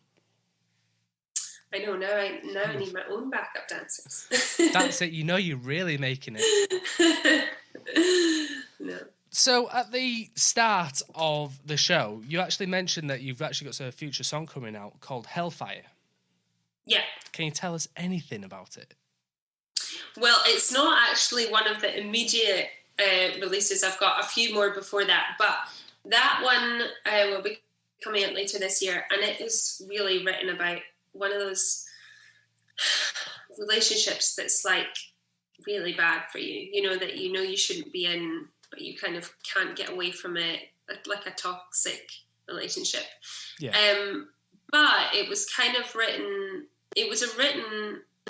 I know, now I need my own backup dancers. That's it. You know you're really making it. No. So at the start of the show, you actually mentioned that you've actually got a future song coming out called Hellfire. Yeah. Can you tell us anything about it? Well, it's not actually one of the immediate releases. I've got a few more before that, but that one will be coming out later this year, and it is really written about one of those relationships that's like really bad for you, that you shouldn't be in, but you kind of can't get away from it, like a toxic relationship. Yeah. But it was kind of written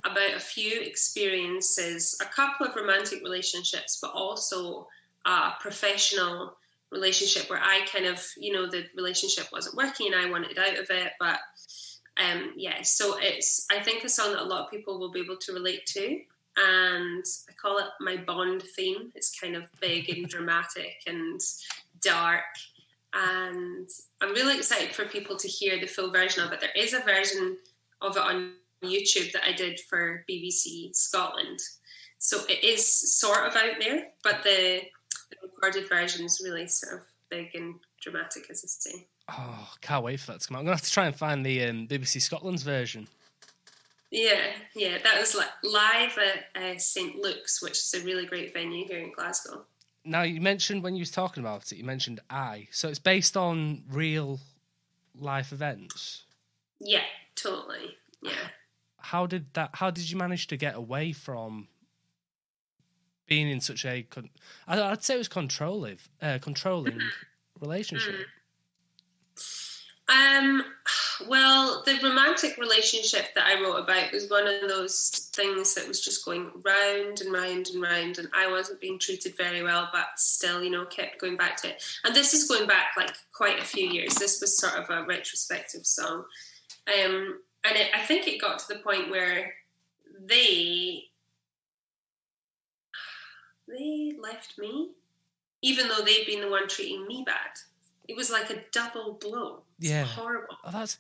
about a few experiences, a couple of romantic relationships, but also a professional relationship where I kind of, the relationship wasn't working and I wanted out of it. But so it's, I think, a song that a lot of people will be able to relate to. And I call it my Bond theme. It's kind of big and dramatic and dark. And I'm really excited for people to hear the full version of it. There is a version of it on YouTube that I did for BBC Scotland. So it is sort of out there, but the recorded version is really sort of big and dramatic, as I say. Oh, can't wait for that to come out. I'm going to have to try and find the BBC Scotland's version. Yeah, that was live at St. Luke's, which is a really great venue here in Glasgow. Now, you mentioned when you was talking about it, you mentioned I. So it's based on real life events? Yeah, totally, yeah. How did you manage to get away from being in such a, I'd say it was controlling relationship? Well, the romantic relationship that I wrote about was one of those things that was just going round and round and round, and I wasn't being treated very well, but still, kept going back to it. And this is going back like quite a few years. This was sort of a retrospective song. And I think it got to the point where they left me, even though they'd been the one treating me bad. It was like a double blow. It's horrible. Oh, that's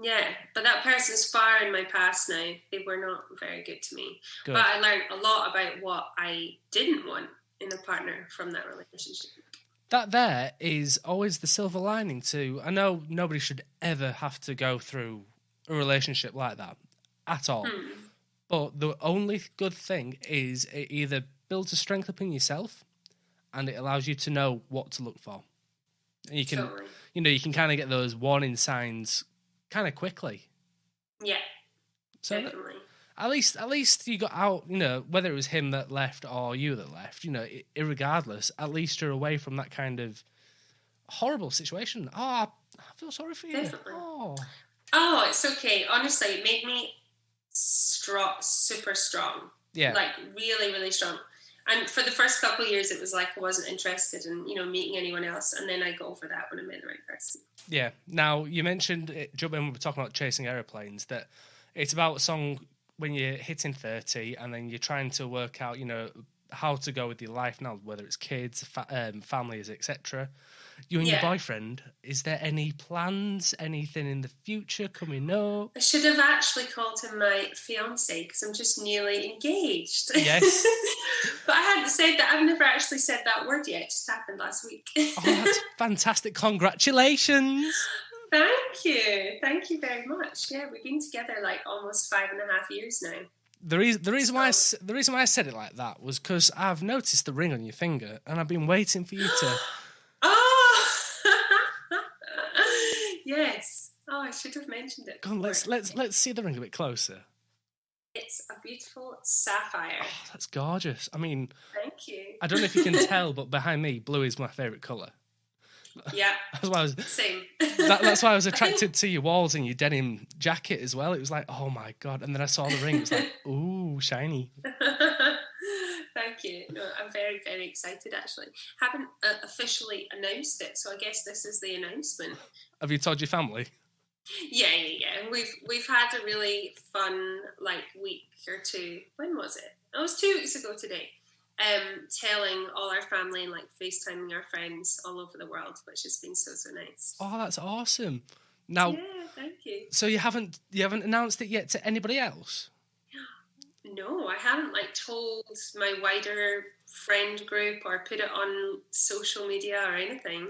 yeah. But that person's far in my past now. They were not very good to me. Good. But I learned a lot about what I didn't want in a partner from that relationship. That there is always the silver lining to. I know nobody should ever have to go through a relationship like that at all. But the only good thing is it either builds a strength up in yourself, and it allows you to know what to look for. And you can, totally. You can kind of get those warning signs kind of quickly. Yeah, so definitely. At least you got out, whether it was him that left or you that left, irregardless, at least you're away from that kind of horrible situation. Oh, I feel sorry for you. Definitely. Oh, it's okay. Honestly, it made me super strong. Yeah. Like really, really strong. And for the first couple of years, it was like I wasn't interested in, meeting anyone else. And then I got over that when I met the right person. Yeah. Now, you mentioned, when we were talking about Chasing Aeroplanes, that it's about a song when you're hitting 30 and then you're trying to work out, how to go with your life now, whether it's kids, families, etc. You and your boyfriend, is there any plans, anything in the future coming up? I should have actually called him my fiance because I'm just newly engaged. Yes. But I hadn't said that. I've never actually said that word yet. It just happened last week. Oh, that's fantastic. Congratulations. Thank you. Thank you very much. Yeah, we've been together like almost 5.5 years now. The reason why I said it like that was because I've noticed the ring on your finger and I've been waiting for you to... Oh! Yes. Oh, I should have mentioned it. Go on, let's see the ring a bit closer. It's a beautiful sapphire. Oh, that's gorgeous. I mean... Thank you. I don't know if you can tell, but behind me, blue is my favourite colour. Yeah. That's why Same. That's why I was attracted to your walls and your denim jacket as well. It was like, oh my God. And then I saw the ring. It was like, ooh, shiny. Thank you. No, I'm very, very excited actually. Haven't officially announced it, so I guess this is the announcement. Have you told your family? Yeah. We've had a really fun week or two. When was it? It was 2 weeks ago today. Telling all our family and FaceTiming our friends all over the world, which has been so nice. Oh, that's awesome. Now, yeah, thank you. So you haven't announced it yet to anybody else? No, I haven't told my wider friend group or put it on social media or anything.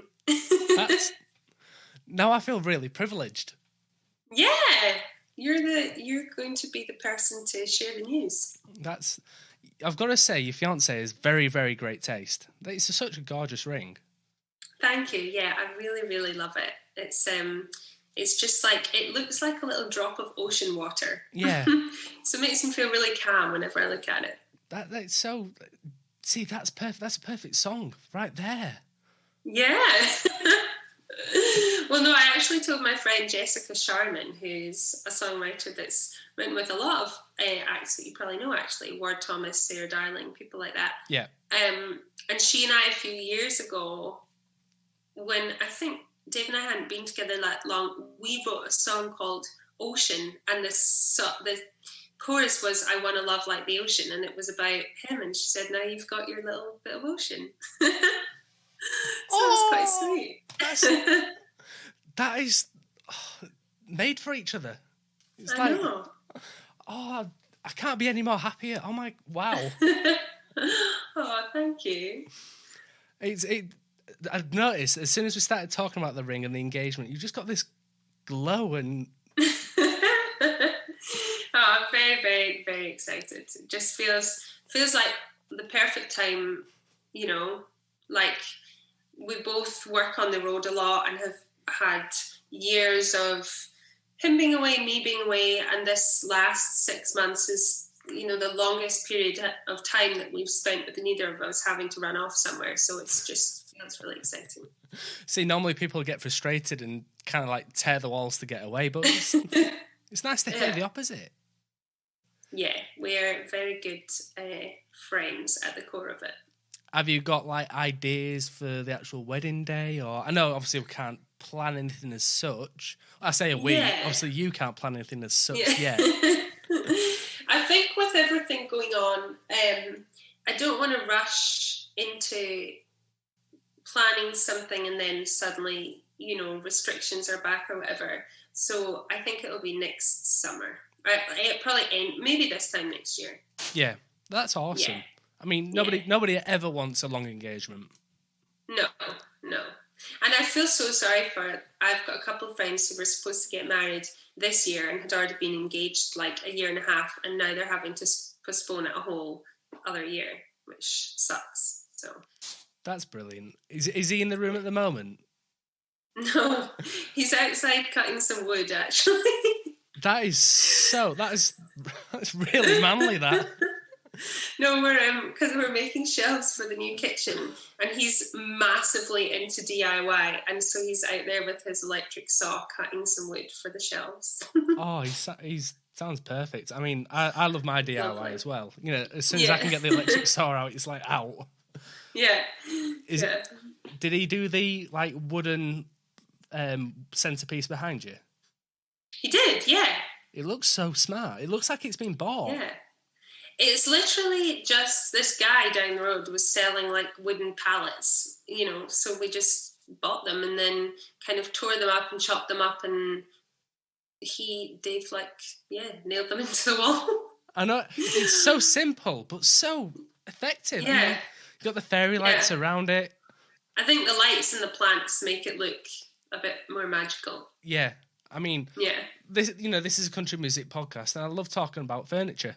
Now I feel really privileged. Yeah, you're going to be the person to share the news. I've got to say, your fiancé is very, very great taste. It's such a gorgeous ring. Thank you. Yeah, I really, really love it. It's just it looks like a little drop of ocean water. Yeah. So it makes me feel really calm whenever I look at it. That's so... See, that's perfect. That's a perfect song right there. Yeah. Well, no, I actually told my friend Jessica Sharman, who's a songwriter that's written with a lot of acts that you probably know, actually. Ward Thomas, Sarah Darling, people like that. Yeah. And she and I, a few years ago, when I think Dave and I hadn't been together that long, we wrote a song called Ocean, and the chorus was, I want to love like the ocean, and it was about him, and she said, now you've got your little bit of ocean. So it's quite sweet. That is made for each other. It's I know. Oh, I can't be any more happier. Oh my, wow. Oh, thank you. I've noticed as soon as we started talking about the ring and the engagement, you just got this glow and... Oh, I'm very, very, very excited. It just feels like the perfect time, we both work on the road a lot and have had years of him being away, me being away, and this last 6 months is, the longest period of time that we've spent with neither of us having to run off somewhere. So it's just feels really exciting. See, normally people get frustrated and kind of tear the walls to get away, but it's nice to hear the opposite. Yeah, we're very good friends at the core of it. Have you got ideas for the actual wedding day? Or I know obviously we can't plan anything as such. I say we, obviously you can't plan anything as such yet. I think with everything going on, I don't want to rush into planning something and then suddenly, restrictions are back or whatever. So I think it'll be next summer. It probably end maybe this time next year. Yeah, that's awesome. Yeah. I mean, nobody ever wants a long engagement. No. And I feel so sorry for it. I've got a couple of friends who were supposed to get married this year and had already been engaged a year and a half, and now they're having to postpone it a whole other year, which sucks. So that's brilliant. Is he in the room at the moment? No, he's outside cutting some wood, actually. That's really manly, that. No, because we're making shelves for the new kitchen, and he's massively into DIY, and so he's out there with his electric saw cutting some wood for the shelves. Oh, he sounds perfect. I mean, I love my DIY Lovely. As well. As soon as I can get the electric saw out, it's out. Yeah. Did he do the wooden centerpiece behind you? He did, yeah. It looks so smart. It looks like it's been bought. Yeah. It's literally just this guy down the road was selling like wooden pallets, so we just bought them and then kind of tore them up and chopped them up, and Dave nailed them into the wall. I know, it's so simple but so effective. Yeah. I mean, you got the fairy lights around it. I think the lights and the plants make it look a bit more magical. Yeah. I mean, this is a country music podcast, and I love talking about furniture.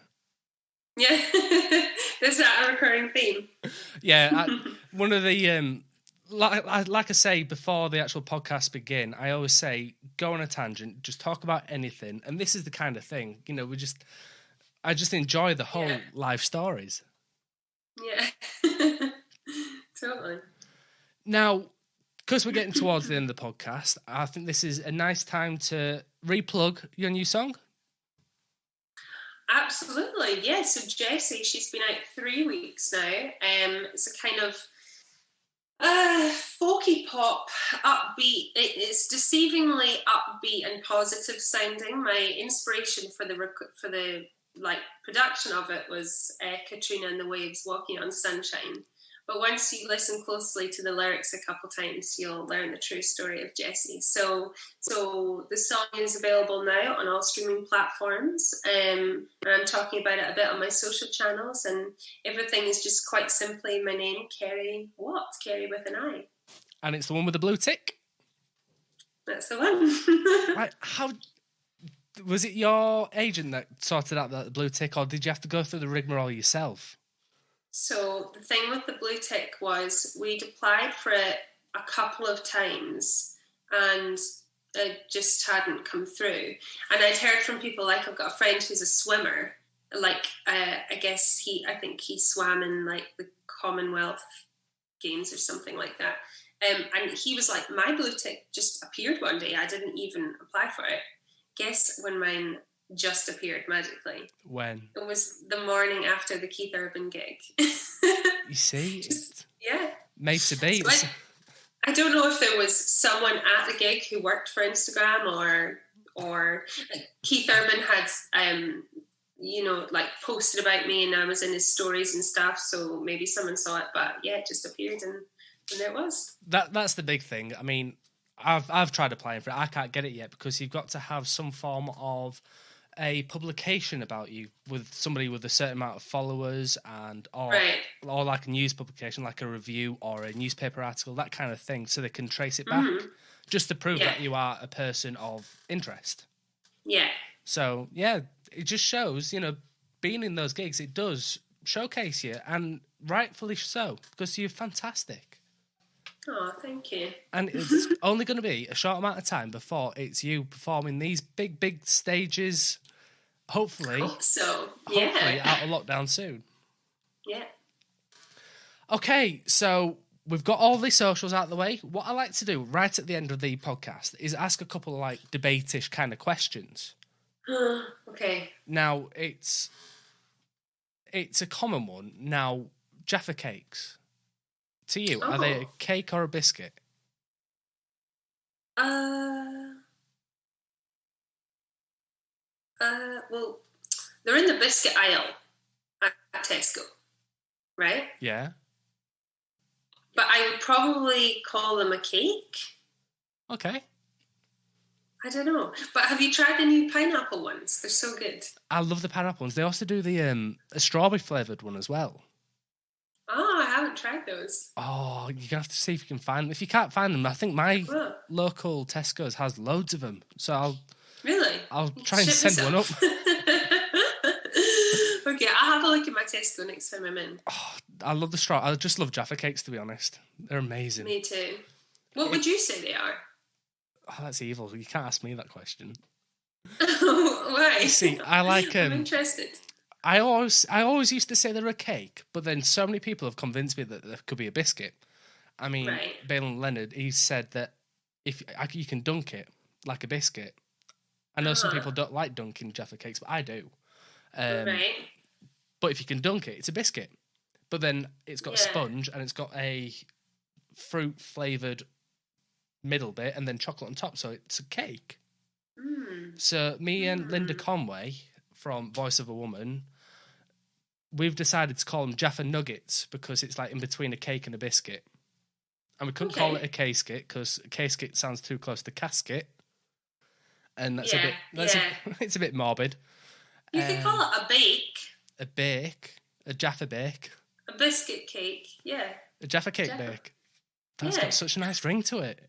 Yeah, is that a recurring theme? Yeah, one of the like I say before the actual podcast begin, I always say go on a tangent, just talk about anything, and this is the kind of thing. I just enjoy the whole life stories. Yeah, totally. Now, because we're getting towards the end of the podcast, I think this is a nice time to replug your new song. Absolutely, yeah. So Jessie, she's been out 3 weeks now. It's a kind of folky pop, upbeat. It's deceivingly upbeat and positive sounding. My inspiration for the production of it was Katrina and the Waves, Walking on Sunshine. But once you listen closely to the lyrics a couple times, you'll learn the true story of Jessie. So the song is available now on all streaming platforms. And I'm talking about it a bit on my social channels. And everything is just quite simply my name, Kerri Watt, Kerri with an I. And it's the one with the blue tick? That's the one. Right, how... Was it your agent that sorted out the blue tick, or did you have to go through the rigmarole yourself? So the thing with the blue tick was we'd applied for it a couple of times and it just hadn't come through. And I'd heard from people, like I've got a friend who's a swimmer, I think he swam in like the Commonwealth Games or something like that. And he was like, my blue tick just appeared one day. I didn't even apply for it. Guess when mine just appeared magically. When? It was the morning after the Keith Urban gig. You see? Made to be. So I don't know if there was someone at the gig who worked for Instagram or Keith Urban had, posted about me and I was in his stories and stuff. So maybe someone saw it, but yeah, it just appeared and there it was. That's the big thing. I mean, I've tried applying for it. I can't get it yet because you've got to have some form of a publication about you with somebody with a certain amount of followers or like a news publication, like a review or a newspaper article, that kind of thing, so they can trace it back just to prove that you are a person of interest. Yeah. So, yeah, it just shows, being in those gigs, it does showcase you, and rightfully so, because you're fantastic. Oh, thank you. And it's only going to be a short amount of time before it's you performing these big, big stages. Hopefully. Hope so. Yeah. Hopefully out of lockdown soon. Yeah. Okay, so we've got all the socials out of the way. What I like to do right at the end of the podcast is ask a couple of like debate-ish kind of questions. Okay. Now, it's a common one. Now, Jaffa cakes. To you, are they a cake or a biscuit? Well, they're in the biscuit aisle at Tesco, right? Yeah. But I would probably call them a cake. Okay. I don't know. But have you tried the new pineapple ones? They're so good. I love the pineapple ones. They also do the a strawberry flavoured one as well. Oh, I haven't tried those. Oh, you're going to have to see if you can find them. If you can't find them, I think my local Tesco's has loads of them. So I'll try and send one up. Okay, I'll have a look at my Tesco next time I'm in. Oh, I love the straw. I just love Jaffa cakes, to be honest. They're amazing. Me too. What would you say they are? Oh, that's evil. You can't ask me that question. Why? See, I like... I'm interested. I always used to say they're a cake, but then so many people have convinced me that there could be a biscuit. I mean, Balin Leonard, he said that if you can dunk it like a biscuit. I know some people don't like dunking Jaffa cakes, but I do. But if you can dunk it, it's a biscuit. But then it's got a sponge and it's got a fruit-flavoured middle bit and then chocolate on top, so it's a cake. So me and Linda Conway from Voice of a Woman we've decided to call them Jaffa Nuggets because it's like in between a cake and a biscuit. And we couldn't call it a casket because a casket sounds too close to casket. And that's it's a bit morbid. You could call it a bake. A bake. A Jaffa bake. A biscuit cake, yeah. A Jaffa cake bake. That's got such a nice ring to it.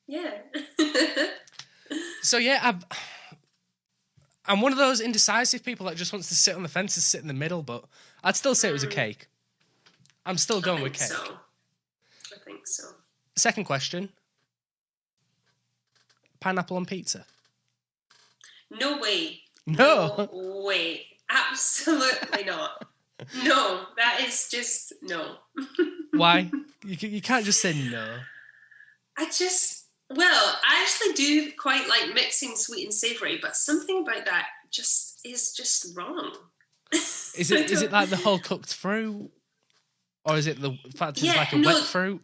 Yeah. So yeah, I'm one of those indecisive people that just wants to sit on the fence and sit in the middle, but I'd still say it was a cake. I'm still going with cake. I think so. Second question. Pineapple on pizza? No way. No way. Absolutely not. No, that is just no. Why? You can't just say no. I actually do quite like mixing sweet and savoury, but something about that is just wrong. Is it like the whole cooked fruit? Or is it the fact it's like a wet fruit?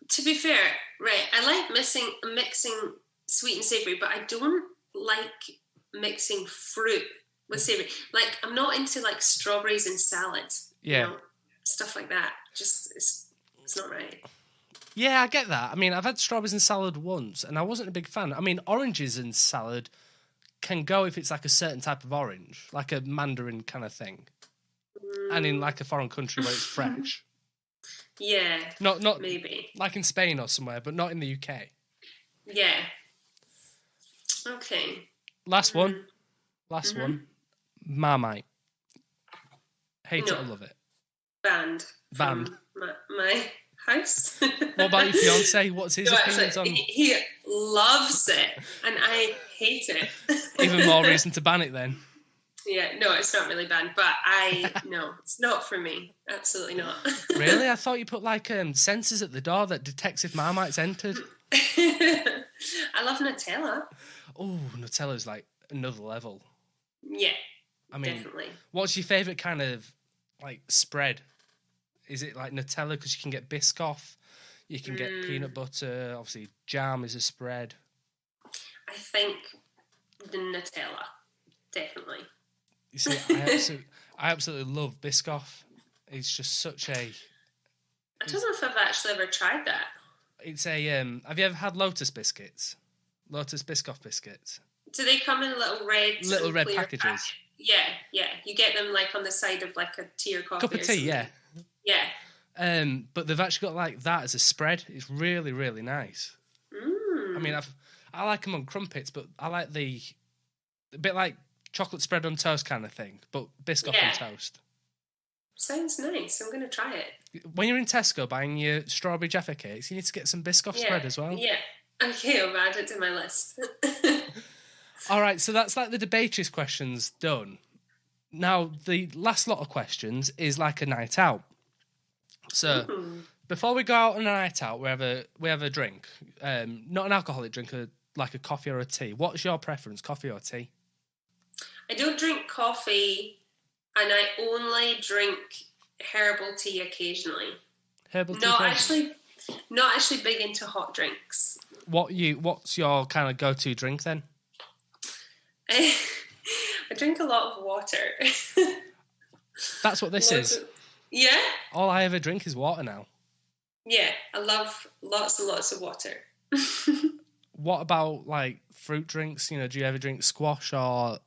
To be fair, right, I like mixing sweet and savoury, but I don't like mixing fruit with savoury. Like, I'm not into like strawberries and salad. Yeah. You know, stuff like that. Just, it's not right. Yeah, I get that. I mean, I've had strawberries and salad once, and I wasn't a big fan. I mean, oranges and salad can go if it's like a certain type of orange, like a mandarin kind of thing. And in like a foreign country where it's fresh. Yeah. Not maybe. Like in Spain or somewhere, but not in the UK. Yeah. Okay. Last one. Marmite. Hate it or love it? Banned. My house. What about your fiancé? What's his opinions on? He loves it, and I hate it. Even more reason to ban it then. Yeah, no, it's not really banned, but no, it's not for me. Absolutely not. Really? I thought you put like sensors at the door that detects if Marmite's entered. I love Nutella. Oh, Nutella's like another level. Yeah, I mean, definitely. What's your favourite kind of like spread? Is it like Nutella because you can get Biscoff, you can get peanut butter, obviously jam is a spread. I think the Nutella, definitely. You see, I absolutely love Biscoff. It's just such a... I don't know if I've actually ever tried that. It's a... have you ever had Lotus biscuits? Lotus Biscoff biscuits? Do they come in little red packages? Yeah. You get them like on the side of like a tea or coffee. Cup of tea, yeah. Yeah. But they've actually got like that as a spread. It's really, really nice. I mean, I like them on crumpets, but I like a bit like chocolate spread on toast kind of thing, but Biscoff on toast. Sounds nice. I'm going to try it. When you're in Tesco buying your strawberry Jaffa cakes, you need to get some Biscoff spread as well. Yeah. Okay, I'll add it to my list. All right, so that's like the debaters questions done. Now, the last lot of questions is like a night out. So, before we go out on a night out, we have a drink. Not an alcoholic drink, like a coffee or a tea. What's your preference, coffee or tea? I don't drink coffee, and I only drink herbal tea occasionally. Herbal tea? Not actually big into hot drinks. What's your kind of go-to drink then? I drink a lot of water. That's what this is? Yeah. All I ever drink is water now. Yeah, I love lots and lots of water. What about like fruit drinks? You know, do you ever drink squash or...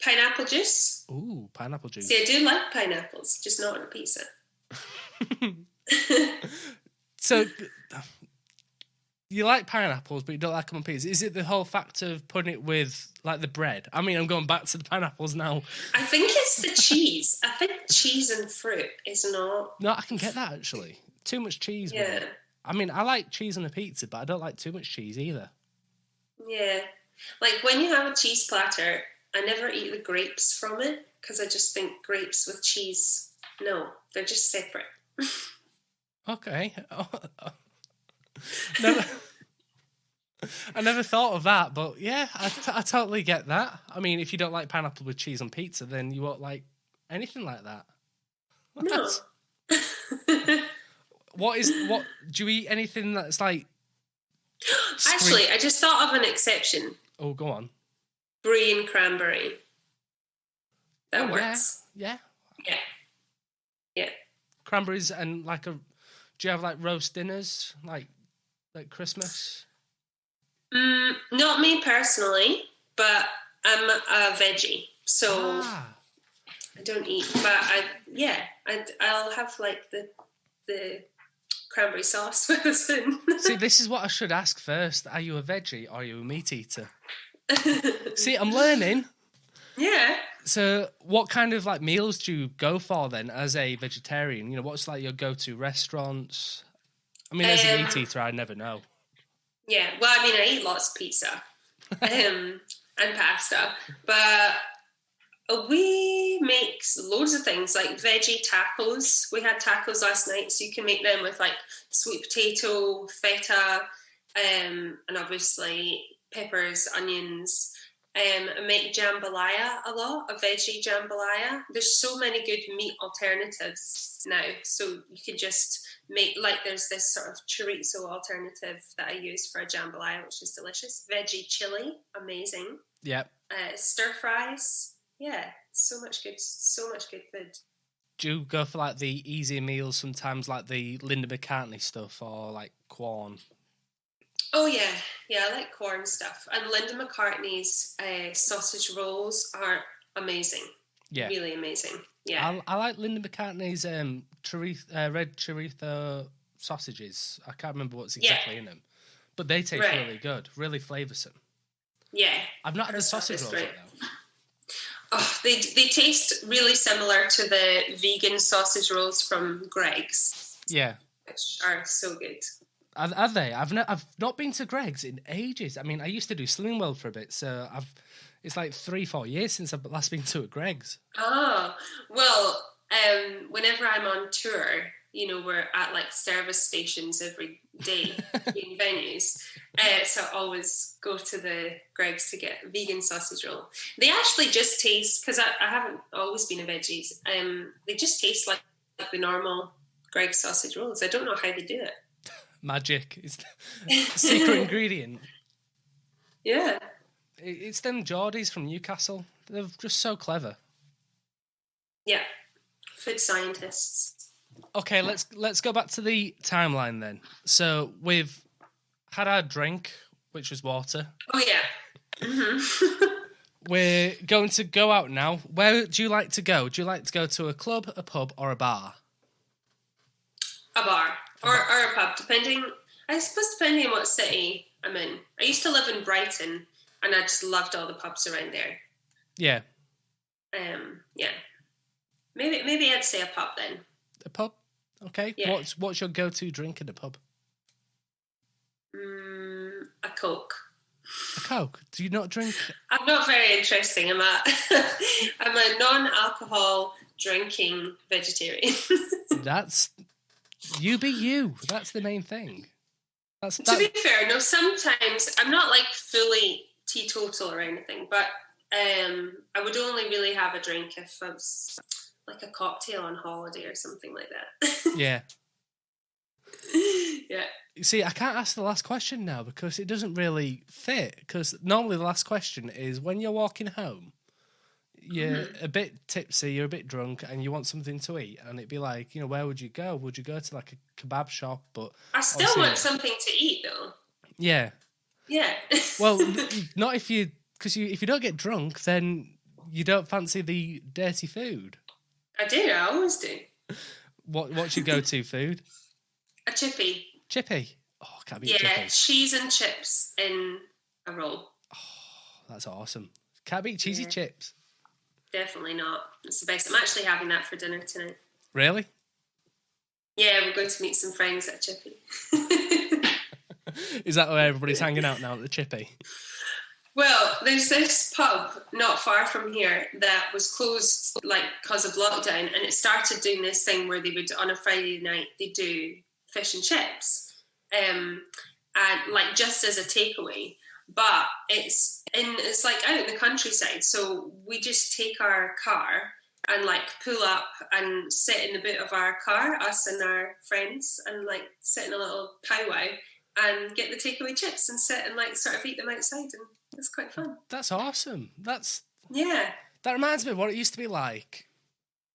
Pineapple juice? Ooh, pineapple juice. See, I do like pineapples, just not on a pizza. So, you like pineapples, but you don't like them on pizza. Is it the whole fact of putting it with, like, the bread? I mean, I'm going back to the pineapples now. I think it's the cheese. I think cheese and fruit is not... No, I can get that, actually. Too much cheese. Yeah. I mean, I like cheese on a pizza, but I don't like too much cheese either. Yeah. Like, when you have a cheese platter, I never eat the grapes from it, because I just think grapes with cheese, no, they're just separate. Okay. I never thought of that, but yeah, I totally get that. I mean, if you don't like pineapple with cheese on pizza, then you won't like anything like that. No. What do you eat anything that's like... Actually, I just thought of an exception. Oh, go on. Brie and cranberry. That works. Yeah. Yeah. cranberries and like do you have like roast dinners like Christmas? Not me personally, but I'm a veggie, so I don't eat. But I'll have like the cranberry sauce with a spoon. See, this is what I should ask first. Are you a veggie or are you a meat eater? See, I'm learning. Yeah. So what kind of like meals do you go for then as a vegetarian? You know, what's like your go-to restaurants? I mean, as a meat eater, I never know. Yeah, well, I mean, I eat lots of pizza and pasta, but we make loads of things like veggie tacos. We had tacos last night, so you can make them with like sweet potato, feta, and obviously peppers, onions. I make jambalaya a lot, a veggie jambalaya. There's so many good meat alternatives now, so you could just make, like, there's this sort of chorizo alternative that I use for a jambalaya, which is delicious. Veggie chili, amazing. Yep. Stir fries, yeah, so much good food. Do you go for like the easier meals sometimes, like the Linda McCartney stuff, or like corn? Oh yeah, I like corn stuff. And Linda McCartney's sausage rolls are amazing. Yeah, really amazing. Yeah, I like Linda McCartney's red chorizo sausages. I can't remember what's exactly in them, but they taste really good, really flavoursome. Yeah, I've not had the sausage rolls yet though. Oh, they taste really similar to the vegan sausage rolls from Greg's. Yeah, which are so good. Are they? I've not been to Greg's in ages. I mean, I used to do Slimming World for a bit, so it's like 3-4 years since I've last been to a Greg's. Oh, well, whenever I'm on tour, you know, we're at like service stations every day in venues. So I always go to the Greg's to get a vegan sausage roll. They actually just taste, because I haven't always been a veggie, they just taste like the normal Greg's sausage rolls. I don't know how they do it. Magic is the secret ingredient. Yeah. It's them Geordies from Newcastle. They're just so clever. Yeah. Food scientists. Okay, let's go back to the timeline then. So we've had our drink, which was water. Oh yeah. Mm-hmm. We're going to go out now. Where do you like to go? Do you like to go to a club, a pub, or a bar? A bar. Or a pub, depending on what city I'm in. I used to live in Brighton, and I just loved all the pubs around there. Yeah. Yeah. Maybe I'd say a pub then. A pub? Okay. Yeah. What's your go-to drink in a pub? A Coke. A Coke? Do you not drink? I'm not very interesting. I'm a non-alcohol drinking vegetarian. You be you. That's the main thing. To be fair, no, sometimes I'm not like fully teetotal or anything, but I would only really have a drink if I was like a cocktail on holiday or something like that. Yeah. Yeah. You see, I can't ask the last question now because it doesn't really fit. Because normally the last question is when you're walking home, you're a bit tipsy, you're a bit drunk, and you want something to eat, and it'd be like, you know, where would you go? Would you go to like a kebab shop? But I still want something to eat, though. Yeah. Yeah. Well, not if you don't get drunk, then you don't fancy the dirty food. I do. I always do. What's your go-to food? A chippy. Chippy. Oh, can't be. Yeah, cheese and chips in a roll. Oh, that's awesome. Can't beat cheesy chips. Definitely not. It's the best. I'm actually having that for dinner tonight. Really? Yeah, we're going to meet some friends at Chippy. Is that where everybody's hanging out now, at the Chippy? Well, there's this pub not far from here that was closed like because of lockdown, and it started doing this thing where they would, on a Friday night, they do fish and chips, and like just as a takeaway. But it's like out in the countryside, so we just take our car and like pull up and sit in the boot of our car, us and our friends, and like sit in a little powwow and get the takeaway chips and sit and like sort of eat them outside, and it's quite fun. That's awesome. Yeah. That reminds me of what it used to be like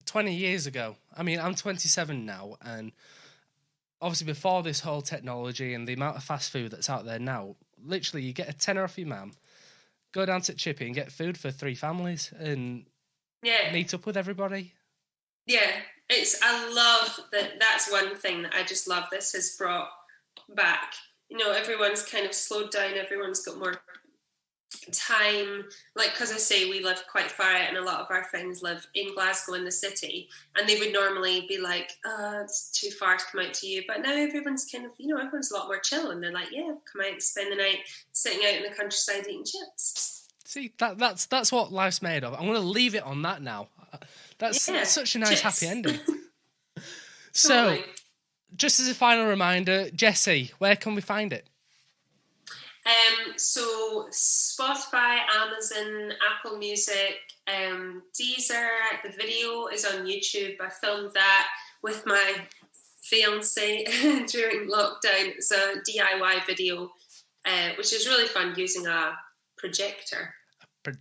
20 years ago. I mean, I'm 27 now, and obviously before this whole technology and the amount of fast food that's out there now, literally you get a tenner off your mum, go down to Chippy and get food for 3 families and meet up with everybody. Yeah, I love that. That's one thing that I just love this has brought back. You know, everyone's kind of slowed down, everyone's got more time, like, because I say we live quite far out and a lot of our friends live in Glasgow in the city, and they would normally be like, it's too far to come out to you, but now everyone's kind of, you know, everyone's a lot more chill, and they're like, yeah, come out and spend the night sitting out in the countryside eating chips. See, that's what life's made of. I'm going to leave it on that now. That's such a nice chips. Happy ending. So, just as a final reminder, Jessie, where can we find it? So Spotify, Amazon, Apple Music, Deezer. The video is on YouTube. I filmed that with my fiance during lockdown. It's a DIY video, which is really fun using a projector. On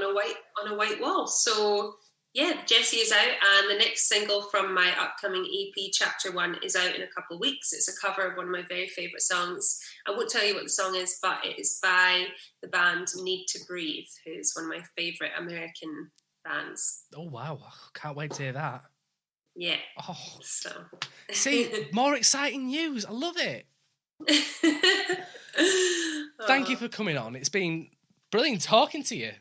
a white wall. So yeah, Jessie is out, and the next single from my upcoming EP, Chapter 1, is out in a couple of weeks. It's a cover of one of my very favourite songs. I won't tell you what the song is, but it is by the band Need to Breathe, who's one of my favourite American bands. Oh, wow. Can't wait to hear that. Yeah. Oh, so. See, more exciting news. I love it. Thank you for coming on. It's been brilliant talking to you.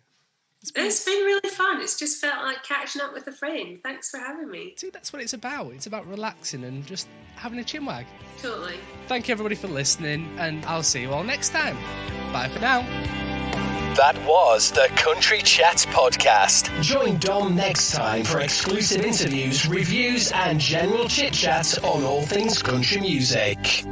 It's been really fun. It's just felt like catching up with a friend. Thanks for having me. See, that's what it's about. It's about relaxing and just having a chinwag. Totally. Thank you, everybody, for listening, and I'll see you all next time. Bye for now. That was the Country Chat Podcast. Join Dom next time for exclusive interviews, reviews, and general chit-chat on all things country music.